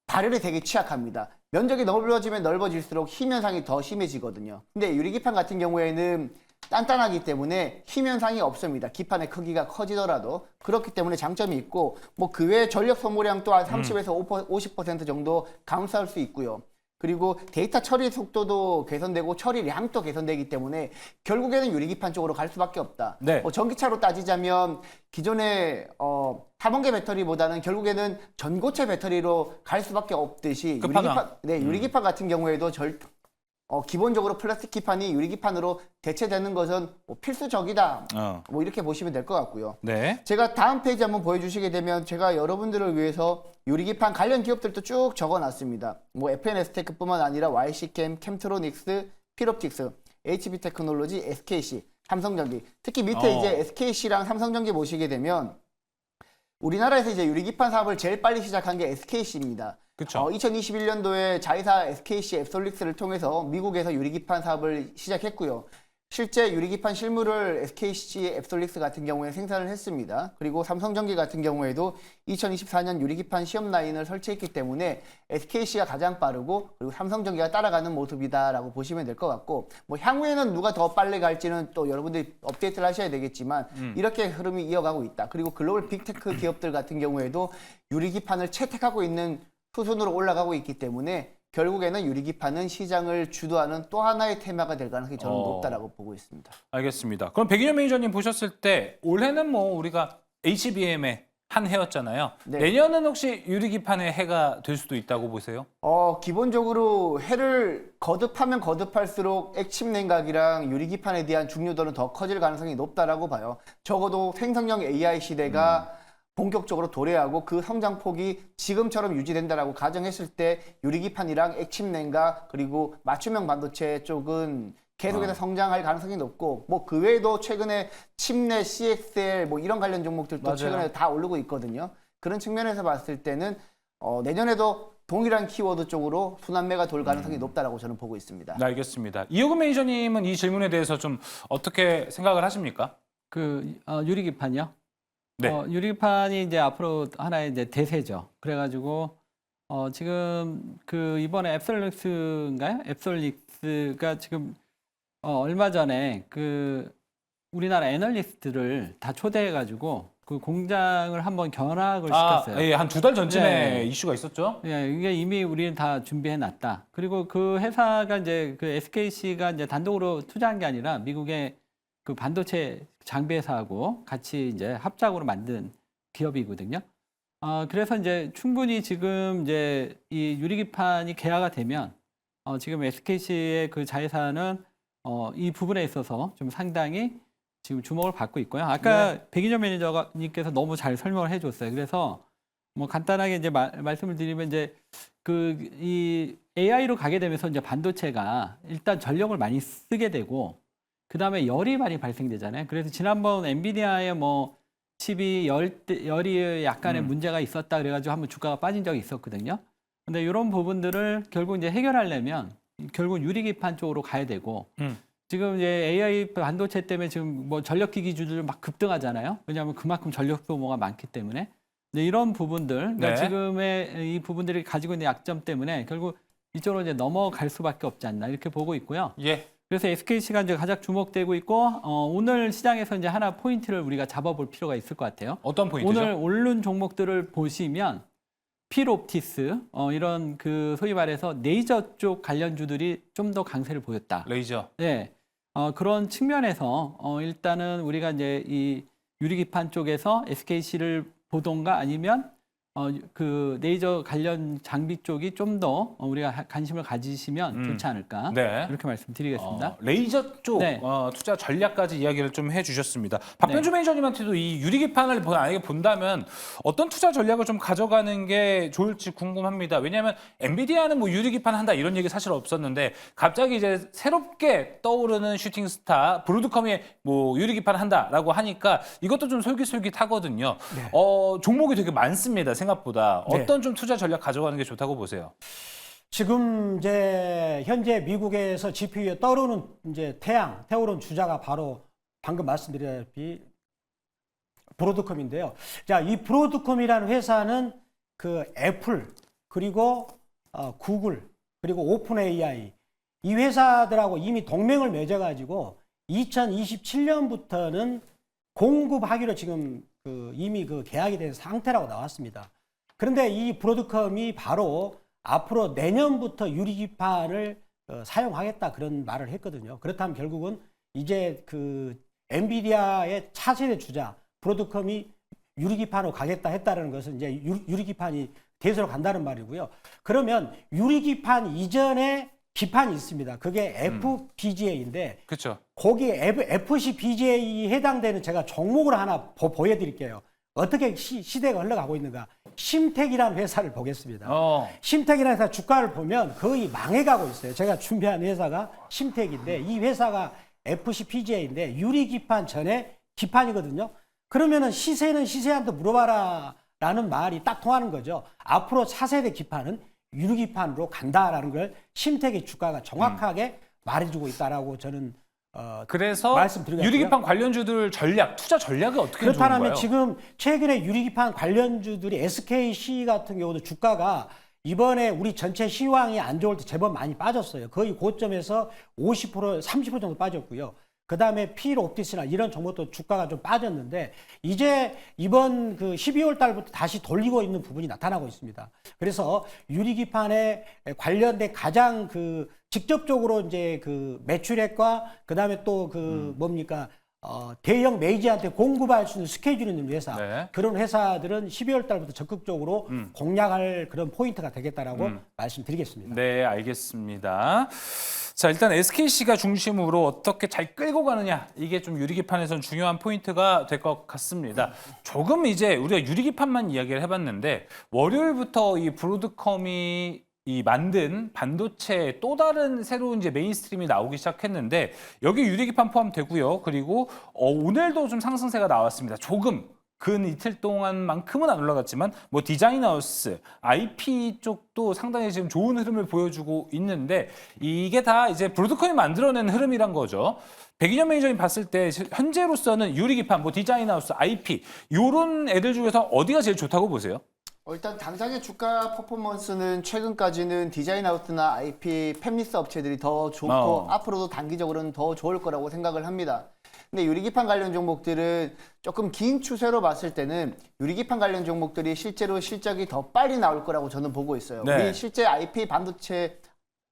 발열에 되게 취약합니다. 면적이 넓어지면 넓어질수록 힘 현상이 더 심해지거든요. 근데 유리기판 같은 경우에는 단단하기 때문에 힘 현상이 없습니다. 기판의 크기가 커지더라도. 그렇기 때문에 장점이 있고 뭐 그 외에 전력 소모량 또한 30에서 50% 정도 감소할 수 있고요. 그리고 데이터 처리 속도도 개선되고 처리량도 개선되기 때문에 결국에는 유리기판 쪽으로 갈 수밖에 없다. 네. 전기차로 따지자면 기존의 타번계 배터리보다는 결국에는 전고체 배터리로 갈 수밖에 없듯이 끝판왕. 유리기판 같은 경우에도 기본적으로 플라스틱 기판이 유리 기판으로 대체되는 것은 뭐 필수적이다. 뭐 이렇게 보시면 될 것 같고요. 네. 제가 다음 페이지 한번 보여주시게 되면 제가 여러분들을 위해서 유리기판 관련 기업들도 쭉 적어놨습니다. 뭐 FNS테크뿐만 아니라 YC캠, 캠트로닉스, 필옵틱스, HB테크놀로지, SKC, 삼성전기. 특히 밑에 이제 SKC랑 삼성전기 보시게 되면 우리나라에서 이제 유리기판 사업을 제일 빨리 시작한 게 SKC입니다. 그렇죠. 2021년도에 자회사 SKC 앱솔릭스를 통해서 미국에서 유리기판 사업을 시작했고요. 실제 유리기판 실물을 SKC 앱솔릭스 같은 경우에 생산을 했습니다. 그리고 삼성전기 같은 경우에도 2024년 유리기판 시험 라인을 설치했기 때문에 SKC가 가장 빠르고 그리고 삼성전기가 따라가는 모습이다라고 보시면 될 것 같고 뭐 향후에는 누가 더 빨리 갈지는 또 여러분들이 업데이트를 하셔야 되겠지만 이렇게 흐름이 이어가고 있다. 그리고 글로벌 빅테크 기업들 같은 경우에도 유리기판을 채택하고 있는 수순으로 올라가고 있기 때문에 결국에는 유리기판은 시장을 주도하는 또 하나의 테마가 될 가능성이 저는 높다라고 보고 있습니다. 알겠습니다. 그럼 백인현 매니저님 보셨을 때 올해는 뭐 우리가 HBM의 한 해였잖아요. 네. 내년은 혹시 유리기판의 해가 될 수도 있다고 보세요? 기본적으로 해를 거듭하면 거듭할수록 액침 냉각이랑 유리기판에 대한 중요도는 더 커질 가능성이 높다라고 봐요. 적어도 생성형 AI 시대가 본격적으로 도래하고 그 성장폭이 지금처럼 유지된다라고 가정했을 때 유리기판이랑 액침 냉각 그리고 맞춤형 반도체 쪽은 계속해서 성장할 가능성이 높고 뭐 그 외에도 최근에 칩넷, CXL 뭐 이런 관련 종목들도 맞아요. 최근에 다 오르고 있거든요. 그런 측면에서 봤을 때는 내년에도 동일한 키워드 쪽으로 순환매가 돌 가능성이 높다라고 저는 보고 있습니다. 네, 알겠습니다. 이호근 매니저님은 이 질문에 대해서 좀 어떻게 생각을 하십니까? 유리기판이요? 네. 유리기판이 이제 앞으로 하나의 이제 대세죠. 그래가지고 지금 이번에 앱솔릭스인가요? 앱솔릭스가 지금 얼마 전에 우리나라 애널리스트를 다 초대해가지고 그 공장을 한번 견학을 시켰어요. 예, 한 2달 전쯤에 네. 이슈가 있었죠. 예, 이게 이미 우리는 다 준비해 놨다. 그리고 그 회사가 이제 SKC가 이제 단독으로 투자한 게 아니라 미국의 그 반도체 장비 회사하고 같이 이제 합작으로 만든 기업이거든요. 그래서 이제 충분히 지금 이제 이 유리기판이 개화가 되면 지금 SKC의 그 자회사는 이 부분에 있어서 좀 상당히 지금 주목을 받고 있고요. 아까 백인현 매니저님께서 너무 잘 설명을 해줬어요. 그래서 뭐 간단하게 이제 말씀을 드리면 이제 이 AI로 가게 되면서 이제 반도체가 일단 전력을 많이 쓰게 되고 그 다음에 열이 많이 발생되잖아요. 그래서 지난번 엔비디아의 뭐 칩이 열이 약간의 문제가 있었다 그래가지고 한번 주가가 빠진 적이 있었거든요. 근데 이런 부분들을 결국 이제 해결하려면 결국 유리기판 쪽으로 가야 되고 지금 이제 AI 반도체 때문에 지금 뭐 전력기기 주들 막 급등하잖아요. 왜냐하면 그만큼 전력 소모가 많기 때문에. 근데 이런 부분들, 그러니까 네. 지금의 이 부분들이 가지고 있는 약점 때문에 결국 이쪽으로 이제 넘어갈 수밖에 없지 않나 이렇게 보고 있고요. 예. 그래서 SKC가 이제 가장 주목되고 있고 오늘 시장에서 이제 하나 포인트를 우리가 잡아볼 필요가 있을 것 같아요. 어떤 포인트죠? 오늘 오른 종목들을 보시면 필옵티스 이런 소위 말해서 레이저 쪽 관련주들이 좀 더 강세를 보였다. 레이저. 네, 그런 측면에서 일단은 우리가 이제 이 유리기판 쪽에서 SKC를 보던가 아니면 레이저 관련 장비 쪽이 좀 더 우리가 관심을 가지시면 좋지 않을까 네. 이렇게 말씀드리겠습니다. 레이저 쪽 네. 투자 전략까지 이야기를 좀 해주셨습니다. 박병주 매니저님한테도 이 유리기판을 만약에 본다면 어떤 투자 전략을 좀 가져가는 게 좋을지 궁금합니다. 왜냐하면 엔비디아는 뭐 유리기판 한다 이런 얘기 사실 없었는데 갑자기 이제 새롭게 떠오르는 슈팅스타 브로드컴이 뭐 유리기판 한다라고 하니까 이것도 좀 솔깃솔깃하거든요. 네. 종목이 되게 많습니다. 생각보다 네. 어떤 좀 투자 전략 가져가는 게 좋다고 보세요? 지금 이제 현재 미국에서 GPU에 떠오르는 이제 태오른 주자가 바로 방금 말씀드렸다시피 브로드컴인데요. 자, 이 브로드컴이라는 회사는 애플 그리고 구글 그리고 오픈 AI 이 회사들하고 이미 동맹을 맺어가지고 2027년부터는 공급하기로 지금 이미 계약이 된 상태라고 나왔습니다. 그런데 이 브로드컴이 바로 앞으로 내년부터 유리기판을 사용하겠다 그런 말을 했거든요. 그렇다면 결국은 이제 엔비디아의 차세대 주자 브로드컴이 유리기판으로 가겠다 했다는 것은 이제 유리기판이 대세로 간다는 말이고요. 그러면 유리기판 이전에 기판이 있습니다. 그게 FPGA인데 그렇죠. 거기에 FCPGA에 해당되는 제가 종목을 하나 보여드릴게요. 어떻게 시대가 흘러가고 있는가. 심텍이라는 회사를 보겠습니다. 심텍이라는 회사 주가를 보면 거의 망해가고 있어요. 제가 준비한 회사가 심텍인데 이 회사가 FCPGA인데 유리기판 전에 기판이거든요. 그러면은 시세는 시세한테 물어봐라 라는 말이 딱 통하는 거죠. 앞으로 차세대 기판은 유리기판으로 간다라는 걸 심텍의 주가가 정확하게 말해주고 있다라고 저는 그래서 말씀드리겠고요. 유리기판 관련주들 전략, 투자 전략이 어떻게 좋은 그렇다면 거예요? 지금 최근에 유리기판 관련주들이 SKC 같은 경우도 주가가 이번에 우리 전체 시황이 안 좋을 때 제법 많이 빠졌어요. 거의 고점에서 50%, 30% 정도 빠졌고요. 그 다음에 필옵티스나 이런 종목도 주가가 좀 빠졌는데 이제 이번 그 12월 달부터 다시 돌리고 있는 부분이 나타나고 있습니다. 그래서 유리기판에 관련된 가장 그 직접적으로 이제 그 매출액과 그 다음에 또 그 뭡니까 대형 메이저한테 공급할 수 있는 스케줄이 있는 회사 네. 그런 회사들은 12월 달부터 적극적으로 공략할 그런 포인트가 되겠다라고 말씀드리겠습니다. 네, 알겠습니다. 자, 일단 SKC가 중심으로 어떻게 잘 끌고 가느냐 이게 좀 유리기판에서는 중요한 포인트가 될 것 같습니다. 조금 이제 우리가 유리기판만 이야기를 해봤는데 월요일부터 이 브로드컴이 이 만든 반도체 또 다른 새로운 이제 메인스트림이 나오기 시작했는데 여기 유리기판 포함되고요. 그리고 오늘도 좀 상승세가 나왔습니다. 조금 근 이틀 동안만큼은 안 올라갔지만 뭐 디자인하우스, IP 쪽도 상당히 지금 좋은 흐름을 보여주고 있는데 이게 다 이제 브로드컴이 만들어낸 흐름이란 거죠. 백인현 매니저님 봤을 때 현재로서는 유리기판, 뭐 디자인하우스, IP 이런 애들 중에서 어디가 제일 좋다고 보세요? 일단 당장의 주가 퍼포먼스는 최근까지는 디자인하우스나 IP, 팹리스 업체들이 더 좋고 앞으로도 단기적으로는 더 좋을 거라고 생각을 합니다. 근데 유리기판 관련 종목들은 조금 긴 추세로 봤을 때는 유리기판 관련 종목들이 실제로 실적이 더 빨리 나올 거라고 저는 보고 있어요. 네. 우리 실제 IP 반도체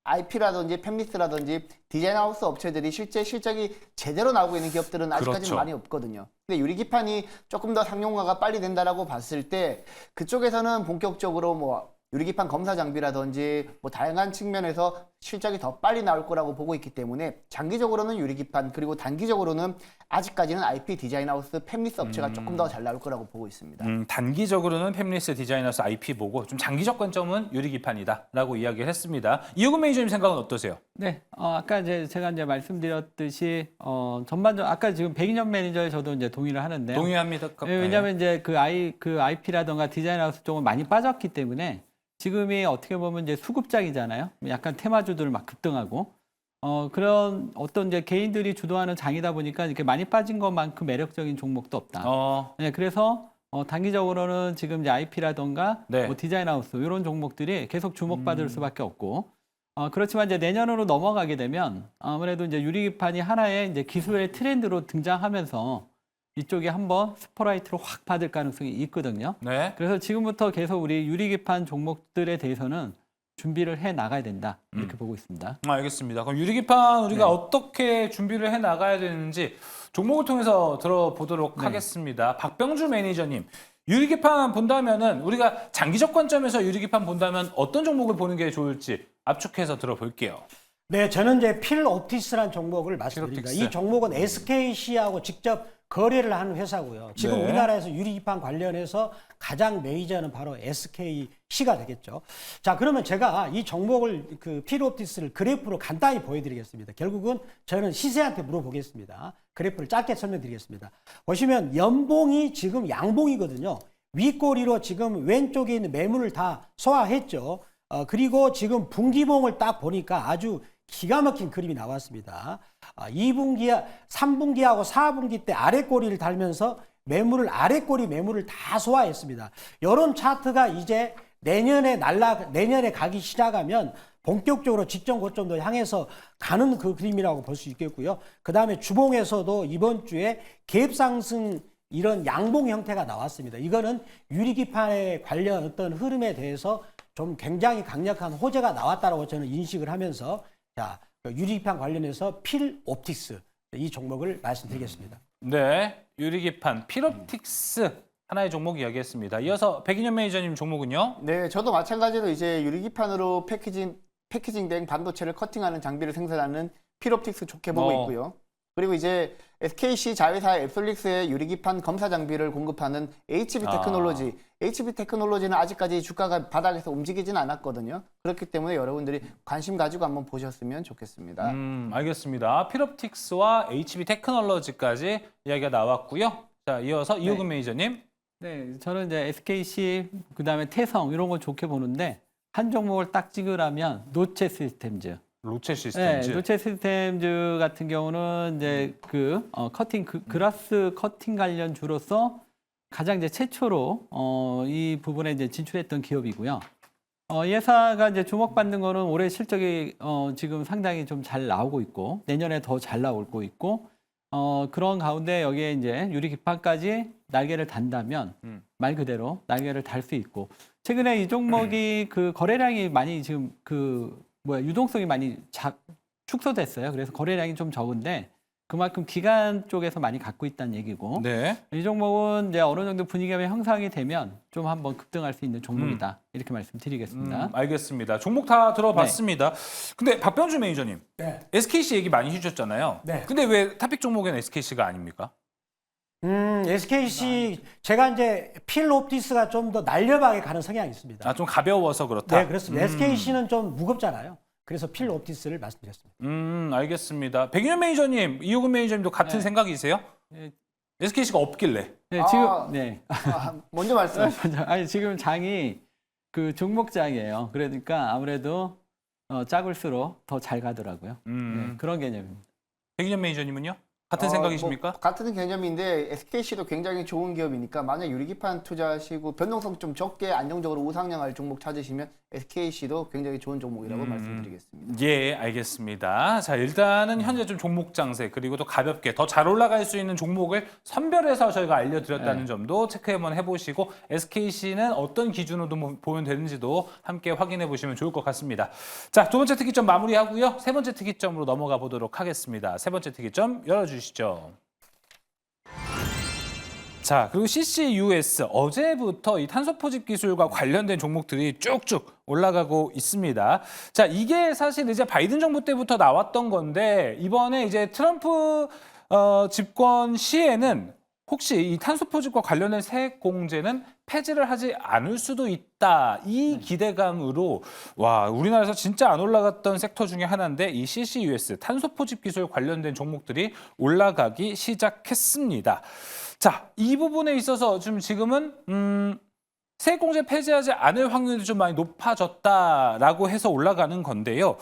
IP라든지 팹리스라든지 디자인하우스 업체들이 실제 실적이 제대로 나오고 있는 기업들은 아직까지는 그렇죠. 많이 없거든요. 근데 유리기판이 조금 더 상용화가 빨리 된다라고 봤을 때 그쪽에서는 본격적으로 뭐 유리기판 검사 장비라든지 뭐 다양한 측면에서 실적이 더 빨리 나올 거라고 보고 있기 때문에 장기적으로는 유리기판 그리고 단기적으로는 아직까지는 IP 디자인하우스 팹리스 업체가 조금 더 잘 나올 거라고 보고 있습니다. 단기적으로는 팹리스, 디자이너스, IP 보고 좀 장기적 관점은 유리기판이다라고 이야기를 했습니다. 이호근 매니저님 생각은 어떠세요? 네, 아까 제가 이제 말씀드렸듯이 전반적으로 아까 지금 백인현 매니저에 저도 이제 동의를 하는데 동의합니다. 왜냐하면 이제 그 IP라든가 디자인하우스 쪽은 많이 빠졌기 때문에 지금이 어떻게 보면 이제 수급장이잖아요. 약간 테마주들 막 급등하고 그런 어떤 이제 개인들이 주도하는 장이다 보니까 이렇게 많이 빠진 것만큼 매력적인 종목도 없다. 네, 그래서 단기적으로는 지금 이제 IP라든가 네. 뭐 디자인하우스 이런 종목들이 계속 주목받을 수밖에 없고. 그렇지만 이제 내년으로 넘어가게 되면 아무래도 이제 유리기판이 하나의 이제 기술의 트렌드로 등장하면서 이쪽에 한번 스포라이트로 확 받을 가능성이 있거든요. 네. 그래서 지금부터 계속 우리 유리기판 종목들에 대해서는 준비를 해 나가야 된다 이렇게 보고 있습니다. 알겠습니다. 그럼 유리기판 우리가 어떻게 준비를 해 나가야 되는지 종목을 통해서 들어보도록 하겠습니다. 박병주 매니저님, 유리기판 본다면은 우리가 장기적 관점에서 유리기판 본다면 어떤 종목을 보는 게 좋을지 압축해서 들어볼게요. 네, 저는 이제 필옵티스라는 종목을 말씀드립니다. 필옵틱스. 이 종목은 SKC하고 직접 거래를 하는 회사고요. 지금 네. 우리나라에서 유리기판 관련해서 가장 메이저는 바로 SKC가 되겠죠. 자, 그러면 제가 이 종목을 그 필옵티스를 그래프로 간단히 보여드리겠습니다. 결국은 저는 시세한테 물어보겠습니다. 그래프를 짧게 설명드리겠습니다. 보시면 연봉이 지금 양봉이거든요. 윗꼬리로 지금 왼쪽에 있는 매물을 다 소화했죠. 그리고 지금 분기봉을 딱 보니까 아주 기가 막힌 그림이 나왔습니다. 2분기, 3분기하고 4분기 때 아래꼬리를 달면서 아래꼬리 매물을 다 소화했습니다. 이런 차트가 이제 내년에 가기 시작하면 본격적으로 직전 고점도 향해서 가는 그 그림이라고 볼 수 있겠고요. 그 다음에 주봉에서도 이번 주에 갭 상승 이런 양봉 형태가 나왔습니다. 이거는 유리기판에 관련 어떤 흐름에 대해서 좀 굉장히 강력한 호재가 나왔다고 저는 인식을 하면서 자, 유리기판 관련해서 필옵틱스 이 종목을 말씀드리겠습니다. 네, 유리기판 필옵틱스 하나의 종목 이야기했습니다. 이어서 백인현 매니저님 종목은요? 네, 저도 마찬가지로 이제 유리기판으로 패키징 패키징된 반도체를 커팅하는 장비를 생산하는 필옵틱스 좋게 보고 있고요. 그리고 이제 SKC 자회사 앱솔릭스의 유리기판 검사 장비를 공급하는 HB 테크놀로지. HB 테크놀로지는 아직까지 주가가 바닥에서 움직이진 않았거든요. 그렇기 때문에 여러분들이 관심 가지고 한번 보셨으면 좋겠습니다. 알겠습니다. 필옵틱스와 HB 테크놀로지까지 이야기가 나왔고요. 자, 이어서 이호근 매니저님. 네, 저는 이제 SKC 그다음에 태성 이런 거 좋게 보는데 한 종목을 딱 찍으라면 노체 시스템즈. 로체 시스템즈. 네, 노체 시스템즈 같은 경우는 이제 커팅 그라스 커팅 관련 주로서 가장 이제 최초로 이 부분에 이제 진출했던 기업이고요. 이 회사가 이제 주목받는 거는 올해 실적이 지금 상당히 좀 잘 나오고 있고 내년에 더 잘 나오고 있고 그런 가운데 여기에 이제 유리 기판까지 날개를 단다면 말 그대로 날개를 달 수 있고 최근에 이 종목이 그 거래량이 많이 지금 유동성이 많이 축소됐어요. 그래서 거래량이 좀 적은데 그만큼 기관 쪽에서 많이 갖고 있다는 얘기고 네. 이 종목은 이제 어느 정도 분위기가 형성이 되면 좀 한번 급등할 수 있는 종목이다. 이렇게 말씀드리겠습니다. 알겠습니다. 종목 다 들어봤습니다. 근데 박병주 매니저님, 네. SKC 얘기 많이 해주셨잖아요. 네. 근데 왜 탑픽 종목에는 SKC가 아닙니까? SKC 제가 이제 필옵티스가 좀 더 날렵하게 가는 성향이 있습니다. 아, 좀 가벼워서 그렇다? 네, 그렇습니다. SKC는 좀 무겁잖아요. 그래서 필옵티스를 말씀드렸습니다. 알겠습니다. 백윤현 매니저님, 이호근 매니저님도 같은 생각이세요? 네. SKC가 없길래. 네, 지금 아. 네. 먼저 말씀하시죠. 아니 지금 장이 그 종목장이에요. 그러니까 아무래도 작을수록 더 잘 가더라고요. 네, 그런 개념입니다. 백윤현 매니저님은요? 같은 생각이십니까? 같은 개념인데 SKC도 굉장히 좋은 기업이니까 만약 유리기판 투자하시고 변동성 좀 적게 안정적으로 우상향할 종목 찾으시면 SKC도 굉장히 좋은 종목이라고 말씀드리겠습니다. 예, 알겠습니다. 자, 일단은 현재 좀 종목 장세 그리고 또 가볍게 더 잘 올라갈 수 있는 종목을 선별해서 저희가 알려드렸다는 점도 체크 한번 해보시고 SKC는 어떤 기준으로 보면 되는지도 함께 확인해 보시면 좋을 것 같습니다. 자, 두 번째 특이점 마무리하고요. 세 번째 특이점으로 넘어가 보도록 하겠습니다. 세 번째 특이점 열어주시죠. 자, 그리고 CCUS 어제부터 이 탄소 포집 기술과 관련된 종목들이 쭉쭉 올라가고 있습니다. 자, 이게 사실 이제 바이든 정부 때부터 나왔던 건데 이번에 이제 트럼프 집권 시에는 혹시 이 탄소 포집과 관련된 세액 공제는 폐지를 하지 않을 수도 있다. 이 기대감으로 와, 우리나라에서 진짜 안 올라갔던 섹터 중에 하나인데 이 CCUS 탄소 포집 기술 관련된 종목들이 올라가기 시작했습니다. 자, 이 부분에 있어서 지금은 세액 공제 폐지하지 않을 확률이 좀 많이 높아졌다라고 해서 올라가는 건데요.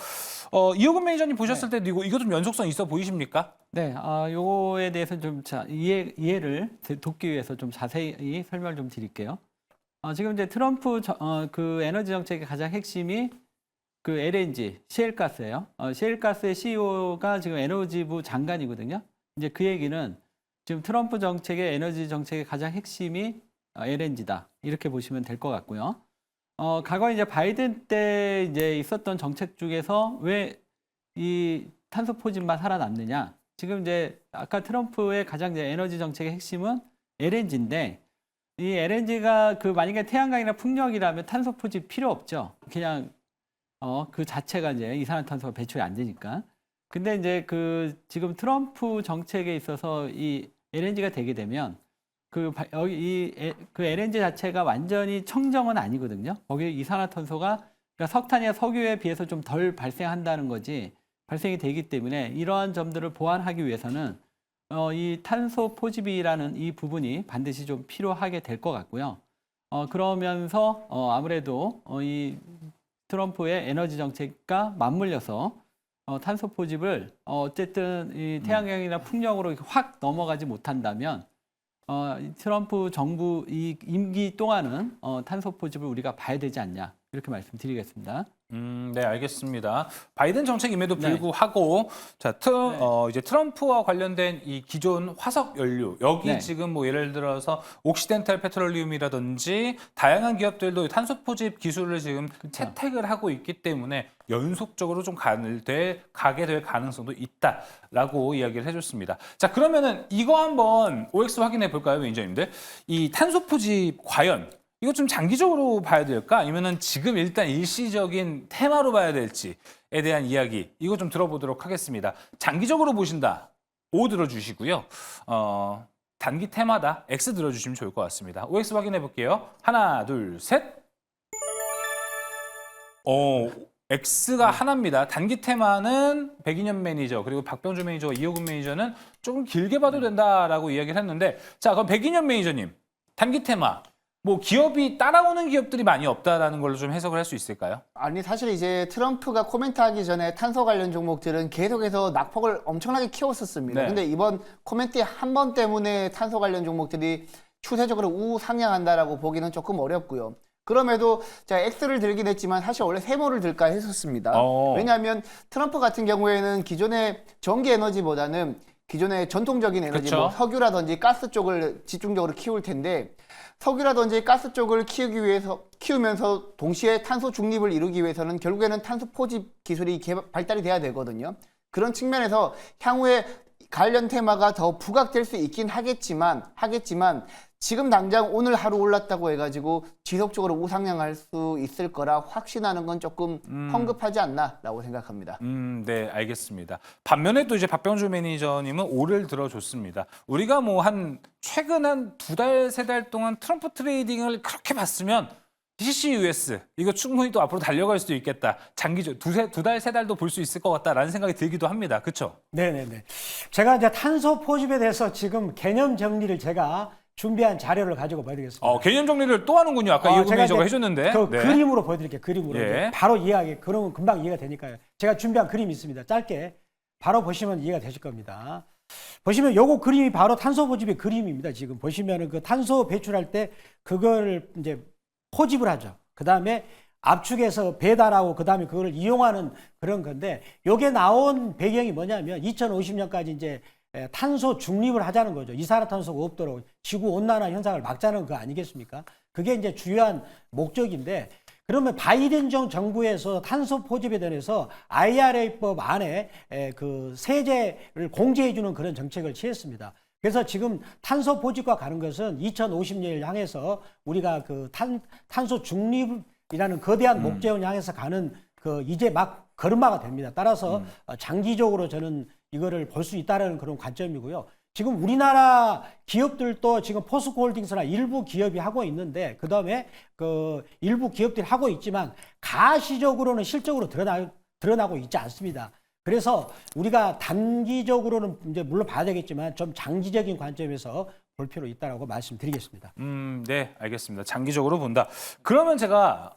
이호근 매니저님 보셨을 때도 이거 좀 연속성 있어 보이십니까? 네, 요거에 대해서 좀 이해를 돕기 위해서 좀 자세히 설명을 좀 드릴게요. 지금 이제 트럼프 그 에너지 정책의 가장 핵심이 그 LNG, 시엘가스예요. 시엘가스의 CEO가 지금 에너지부 장관이거든요. 이제 그 얘기는 지금 트럼프 정책의 에너지 정책의 가장 핵심이 LNG다. 이렇게 보시면 될 것 같고요. 과거 이제 바이든 때 이제 있었던 정책 중에서 왜 이 탄소 포집만 살아남느냐? 지금 이제 아까 트럼프의 가장 이제 에너지 정책의 핵심은 LNG인데 이 LNG가 그 만약에 태양광이나 풍력이라면 탄소 포집 필요 없죠. 그냥 그 자체가 이제 이산화탄소가 배출이 안 되니까. 근데 이제 그 지금 트럼프 정책에 있어서 이 LNG가 되게 되면 그 LNG 자체가 완전히 청정은 아니거든요. 거기에 이산화탄소가 그러니까 석탄이나 석유에 비해서 좀 덜 발생한다는 거지 발생이 되기 때문에 이러한 점들을 보완하기 위해서는 이 탄소 포집이라는 이 부분이 반드시 좀 필요하게 될 것 같고요. 그러면서 아무래도 이 트럼프의 에너지 정책과 맞물려서 탄소 포집을 어쨌든 이 태양광이나 풍력으로 확 넘어가지 못한다면 트럼프 정부 이 임기 동안은 탄소 포집을 우리가 봐야 되지 않냐 이렇게 말씀드리겠습니다. 네, 알겠습니다. 바이든 정책임에도 불구하고 자, 이제 트럼프와 관련된 이 기존 화석 연료 여기 지금 뭐 예를 들어서 옥시덴탈 페트롤리움이라든지 다양한 기업들도 탄소 포집 기술을 지금 채택을 하고 있기 때문에 연속적으로 좀 가게 될 가능성도 있다라고 이야기를 해줬습니다. 자, 그러면은 이거 한번 OX 확인해 볼까요, 매니저님들? 이 탄소 포집 과연 이거 좀 장기적으로 봐야 될까? 아니면은 지금 일단 일시적인 테마로 봐야 될지에 대한 이야기 이거 좀 들어보도록 하겠습니다. 장기적으로 보신다. O 들어주시고요. 단기 테마다 X 들어주시면 좋을 것 같습니다. OX 확인해 볼게요. 하나, 둘, 셋. X가 하나입니다. 단기 테마는 백인현 매니저 그리고 박병주 매니저, 이호근 매니저는 조금 길게 봐도 된다라고 이야기를 했는데 자 그럼 백인현 매니저님 단기 테마 뭐 기업이 따라오는 기업들이 많이 없다라는 걸로 좀 해석을 할 수 있을까요? 아니 사실 이제 트럼프가 코멘트하기 전에 탄소 관련 종목들은 계속해서 낙폭을 엄청나게 키웠었습니다. 네. 근데 이번 코멘트 한 번 때문에 탄소 관련 종목들이 추세적으로 우상향한다라고 보기는 조금 어렵고요. 그럼에도 제가 X를 들긴 했지만 사실 원래 세모를 들까 했었습니다. 왜냐하면 트럼프 같은 경우에는 기존의 전기 에너지보다는 기존의 전통적인 에너지, 그쵸. 뭐 석유라든지 가스 쪽을 집중적으로 키울 텐데 석유라든지 가스 쪽을 키우면서 동시에 탄소 중립을 이루기 위해서는 결국에는 탄소 포집 기술이 발달이 돼야 되거든요. 그런 측면에서 향후에 관련 테마가 더 부각될 수 있긴 하겠지만 지금 당장 오늘 하루 올랐다고 해가지고 지속적으로 우상향할 수 있을 거라 확신하는 건 조금 성급하지 않나라고 생각합니다. 네, 알겠습니다. 반면에 또 이제 박병주 매니저님은 O를 들어줬습니다. 우리가 뭐 최근 한 2달, 3달 동안 트럼프 트레이딩을 그렇게 봤으면 CCUS 이거 충분히 또 앞으로 달려갈 수도 있겠다. 장기적 2달, 3달도 볼 수 있을 것 같다라는 생각이 들기도 합니다. 그렇죠? 네네네. 제가 이제 탄소 포집에 대해서 지금 개념 정리를 제가 준비한 자료를 가지고 보여드리겠습니다. 개념 정리를 또 하는군요. 아까 이호근 제가 매니저가 이제 해줬는데. 그 네. 그림으로 보여드릴게요. 그림으로. 예. 이제 바로 이해하게. 그러면 금방 이해가 되니까요. 제가 준비한 그림이 있습니다. 짧게. 바로 보시면 이해가 되실 겁니다. 보시면 요거 그림이 바로 탄소 포집의 그림입니다. 지금 보시면은 그 탄소 배출할 때 그걸 이제 포집을 하죠. 그 다음에 압축해서 배달하고 그 다음에 그걸 이용하는 그런 건데 요게 나온 배경이 뭐냐면 2050년까지 이제 탄소 중립을 하자는 거죠. 이산화탄소가 없도록 지구 온난화 현상을 막자는 거 아니겠습니까? 그게 이제 주요한 목적인데 그러면 바이든 정부에서 탄소 포집에 대해서 IRA법 안에 그 세제를 공제해주는 그런 정책을 취했습니다. 그래서 지금 탄소 포집과 가는 것은 2050년을 향해서 우리가 그 탄소 중립이라는 거대한 목적을 향해서 가는 그 이제 막 걸음마가 됩니다. 따라서 장기적으로 저는 이거를 볼 수 있다는 그런 관점이고요. 지금 우리나라 기업들도 지금 포스코홀딩스나 일부 기업이 하고 있는데 그다음에 그 일부 기업들이 하고 있지만 가시적으로는 실적으로 드러나고 있지 않습니다. 그래서 우리가 단기적으로는 이제 물론 봐야 되겠지만 좀 장기적인 관점에서 볼 필요 있다라고 말씀드리겠습니다. 네, 알겠습니다. 장기적으로 본다. 그러면 제가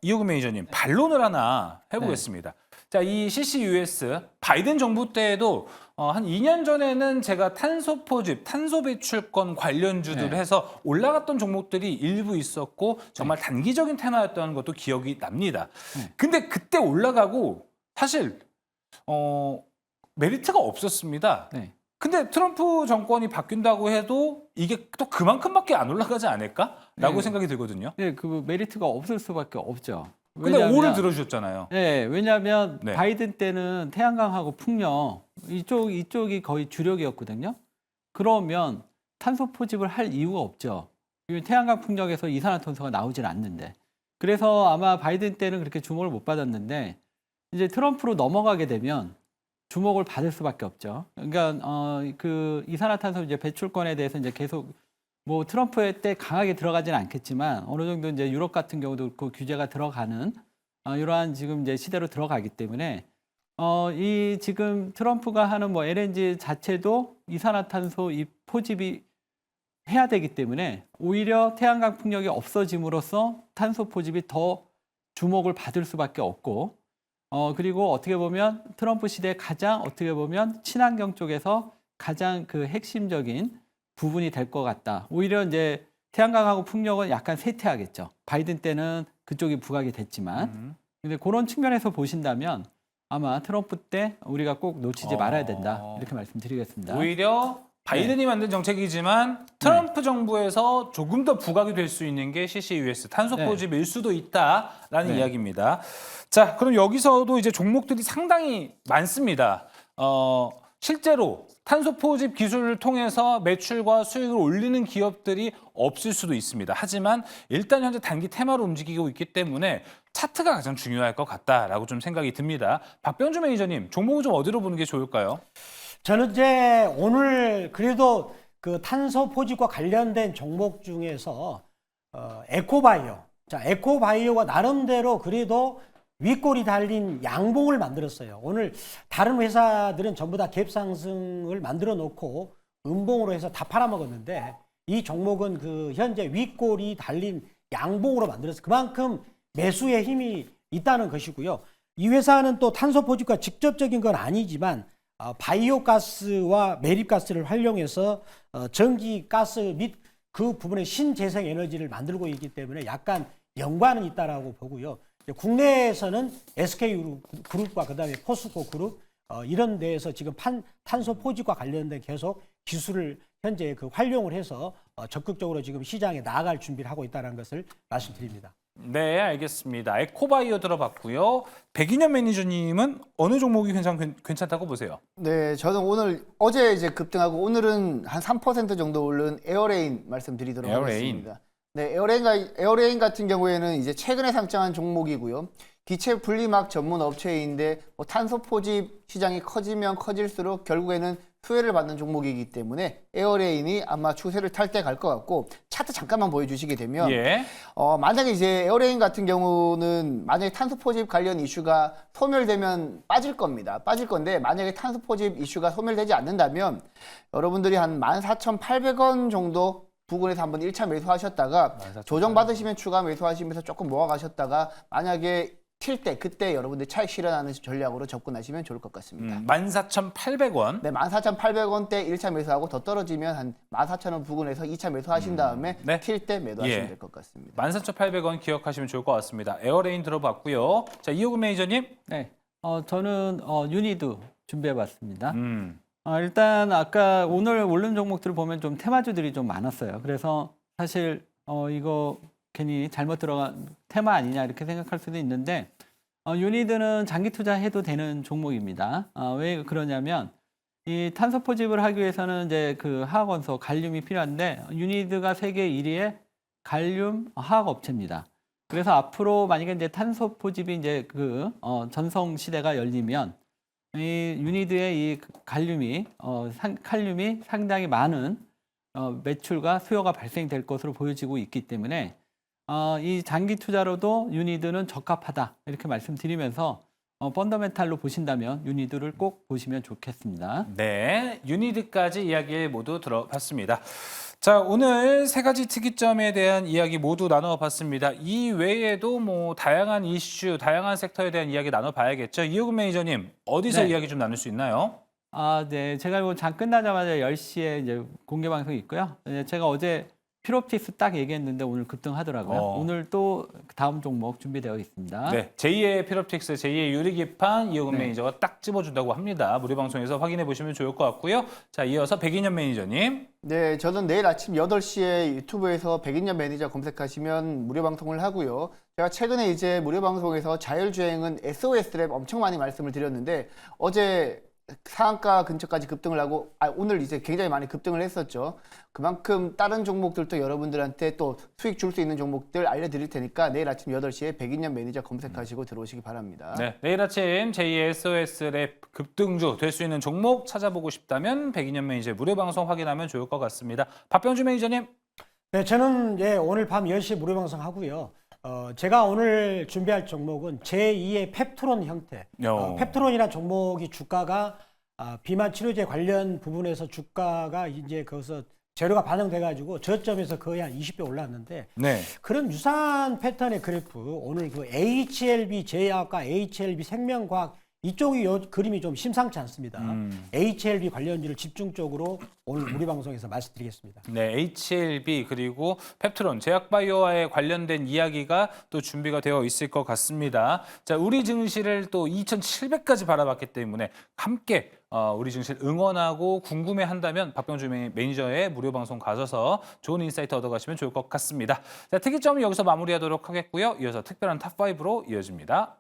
이호근 매니저님 반론을 하나 해보겠습니다. 자, 이 CCUS 바이든 정부 때에도 한 2년 전에는 제가 탄소 포집, 탄소 배출권 관련주들 해서 올라갔던 종목들이 일부 있었고 정말 단기적인 테마였던 것도 기억이 납니다. 근데 그때 올라가고 사실 메리트가 없었습니다. 네. 근데 트럼프 정권이 바뀐다고 해도 이게 또 그만큼밖에 안 올라가지 않을까라고 생각이 들거든요. 네, 그 메리트가 없을 수밖에 없죠. 근데 O를 들어주셨잖아요. 네, 왜냐하면 네. 바이든 때는 태양광하고 풍력 이쪽이 거의 주력이었거든요. 그러면 탄소 포집을 할 이유가 없죠. 태양광 풍력에서 이산화탄소가 나오질 않는데. 그래서 아마 바이든 때는 그렇게 주목을 못 받았는데 이제 트럼프로 넘어가게 되면 주목을 받을 수밖에 없죠. 그러니까 그 이산화탄소 이제 배출권에 대해서 이제 계속 뭐 트럼프의 때 강하게 들어가지는 않겠지만 어느 정도 이제 유럽 같은 경우도 그 규제가 들어가는 이러한 지금 이제 시대로 들어가기 때문에 이 지금 트럼프가 하는 뭐 LNG 자체도 이산화탄소 이 포집이 해야 되기 때문에 오히려 태양광 풍력이 없어짐으로써 탄소 포집이 더 주목을 받을 수밖에 없고 그리고 어떻게 보면 트럼프 시대 가장 어떻게 보면 친환경 쪽에서 가장 그 핵심적인 부분이 될 것 같다. 오히려 이제 태양광하고 풍력은 약간 쇠퇴하겠죠. 바이든 때는 그쪽이 부각이 됐지만. 근데 그런 측면에서 보신다면 아마 트럼프 때 우리가 꼭 놓치지 말아야 된다. 이렇게 말씀드리겠습니다. 오히려 바이든이 만든 정책이지만 트럼프 정부에서 조금 더 부각이 될 수 있는 게 CCUS 탄소 포집일 수도 있다라는 이야기입니다. 자, 그럼 여기서도 이제 종목들이 상당히 많습니다. 실제로 탄소 포집 기술을 통해서 매출과 수익을 올리는 기업들이 없을 수도 있습니다. 하지만 일단 현재 단기 테마로 움직이고 있기 때문에 차트가 가장 중요할 것 같다라고 좀 생각이 듭니다. 박병주 매니저님, 종목은 좀 어디로 보는 게 좋을까요? 저는 이제 오늘 그래도 그 탄소 포집과 관련된 종목 중에서 에코바이오. 자, 에코바이오가 나름대로 그래도 윗골이 달린 양봉을 만들었어요. 오늘 다른 회사들은 전부 다 갭 상승을 만들어 놓고 음봉으로 해서 다 팔아먹었는데 이 종목은 그 현재 윗골이 달린 양봉으로 만들어서 그만큼 매수의 힘이 있다는 것이고요. 이 회사는 또 탄소 포집과 직접적인 건 아니지만 바이오 가스와 매립 가스를 활용해서 전기 가스 및 그 부분의 신재생 에너지를 만들고 있기 때문에 약간 연관은 있다라고 보고요. 국내에서는 SK 그룹과 그다음에 포스코 그룹 이런 데에서 지금 탄소 포집과 관련된 계속 기술을 현재 그 활용을 해서 적극적으로 지금 시장에 나아갈 준비를 하고 있다는 것을 말씀드립니다. 네, 알겠습니다. 에코바이오 들어봤고요. 백인현 매니저님은 어느 종목이 괜찮다고 보세요? 네, 저는 어제 이제 급등하고 오늘은 한 3% 정도 오른 에어레인 말씀드리도록 에어레인. 하겠습니다. 네, 에어레인 같은 경우에는 이제 최근에 상장한 종목이고요. 기체 분리막 전문 업체인데 탄소 포집 시장이 커지면 커질수록 결국에는 수혜를 받는 종목이기 때문에 에어레인이 아마 추세를 탈 때 갈 것 같고 차트 잠깐만 보여주시게 되면 예. 만약에 이제 에어레인 같은 경우는 만약에 탄소 포집 관련 이슈가 소멸되면 빠질 겁니다. 빠질 건데 만약에 탄소 포집 이슈가 소멸되지 않는다면 여러분들이 한 14,800원 정도 부근에서 한번 1차 매수하셨다가 조정받으시면 추가 매수하시면서 조금 모아가셨다가 만약에 튈 때 그때 여러분들 차익 실현하는 전략으로 접근하시면 좋을 것 같습니다. 14,800원. 네, 14,800원대 1차 매수하고 더 떨어지면 한 14,000원 부근에서 2차 매수하신 다음에 네. 튈 때 매도하시면 예. 될 것 같습니다. 14,800원 기억하시면 좋을 것 같습니다. 에어레인 들어봤고요. 자, 이호근 매니저님. 네, 저는 유니드 준비해봤습니다. 음. 일단 아까 오늘 오른 종목들을 보면 좀 테마주들이 좀 많았어요. 그래서 사실 이거 괜히 잘못 들어간 테마 아니냐 이렇게 생각할 수도 있는데 유니드는 장기 투자해도 되는 종목입니다. 왜 그러냐면 이 탄소 포집을 하기 위해서는 이제 그 화학원소 갈륨이 필요한데 유니드가 세계 1위의 갈륨 화학 업체입니다. 그래서 앞으로 만약에 이제 탄소 포집이 이제 그 전성 시대가 열리면 이 유니드의 이 칼륨이 상당히 많은 매출과 수요가 발생될 것으로 보여지고 있기 때문에 이 장기 투자로도 유니드는 적합하다 이렇게 말씀드리면서 펀더멘탈로 보신다면 유니드를 꼭 보시면 좋겠습니다. 네, 유니드까지 이야기 모두 들어봤습니다. 자, 오늘 세 가지 특이점에 대한 이야기 모두 나눠봤습니다. 이 외에도 뭐 다양한 이슈, 다양한 섹터에 대한 이야기 나눠봐야겠죠. 이호근 매니저님, 어디서 네. 이야기 좀 나눌 수 있나요? 네. 제가 뭐 장 끝나자마자 10시에 이제 공개 방송이 있고요. 제가 어제 필옵틱스 딱 얘기했는데 오늘 급등하더라고요. 오늘 또 다음 종목 준비되어 있습니다. 네, 제2의 필옵틱스, 제2의 유리기판 이호근 네. 매니저가 딱 집어준다고 합니다. 무료 방송에서 확인해 보시면 좋을 것 같고요. 자, 이어서 백인현 매니저님. 네, 저는 내일 아침 8시에 유튜브에서 백인년 매니저 검색하시면 무료 방송을 하고요. 제가 최근에 이제 무료 방송에서 자율주행은 SOS랩 엄청 많이 말씀을 드렸는데 어제 상한가 근처까지 급등을 하고 오늘 이제 굉장히 많이 급등을 했었죠. 그만큼 다른 종목들도 여러분들한테 또 수익 줄 수 있는 종목들 알려드릴 테니까 내일 아침 8시에 백인년 매니저 검색하시고 들어오시기 바랍니다. 네, 내일 아침 제2의 SOS랩 급등주 될 수 있는 종목 찾아보고 싶다면 백인현 매니저 무료 방송 확인하면 좋을 것 같습니다. 박병주 매니저님. 네, 저는 오늘 밤 10시에 무료 방송 하고요. 제가 오늘 준비할 종목은 제2의 펩트론 형태. 펩트론이라는 종목이 주가가 비만 치료제 관련 부분에서 주가가 이제 거기서 재료가 반영돼가지고 저점에서 거의 한 20배 올랐는데 네. 그런 유사한 패턴의 그래프 오늘 그 HLB 제약과 HLB 생명과학 이쪽이 그림이 좀 심상치 않습니다. HLB 관련주를 집중적으로 오늘 우리 방송에서 말씀드리겠습니다. 네, HLB 그리고 펩트론, 제약바이오와의 관련된 이야기가 또 준비가 되어 있을 것 같습니다. 자, 우리 증시를 또 2,700까지 바라봤기 때문에 함께 우리 증시를 응원하고 궁금해한다면 박병주 매니저의 무료 방송 가셔서 좋은 인사이트 얻어가시면 좋을 것 같습니다. 자, 특이점은 여기서 마무리하도록 하겠고요. 이어서 특별한 탑5로 이어집니다.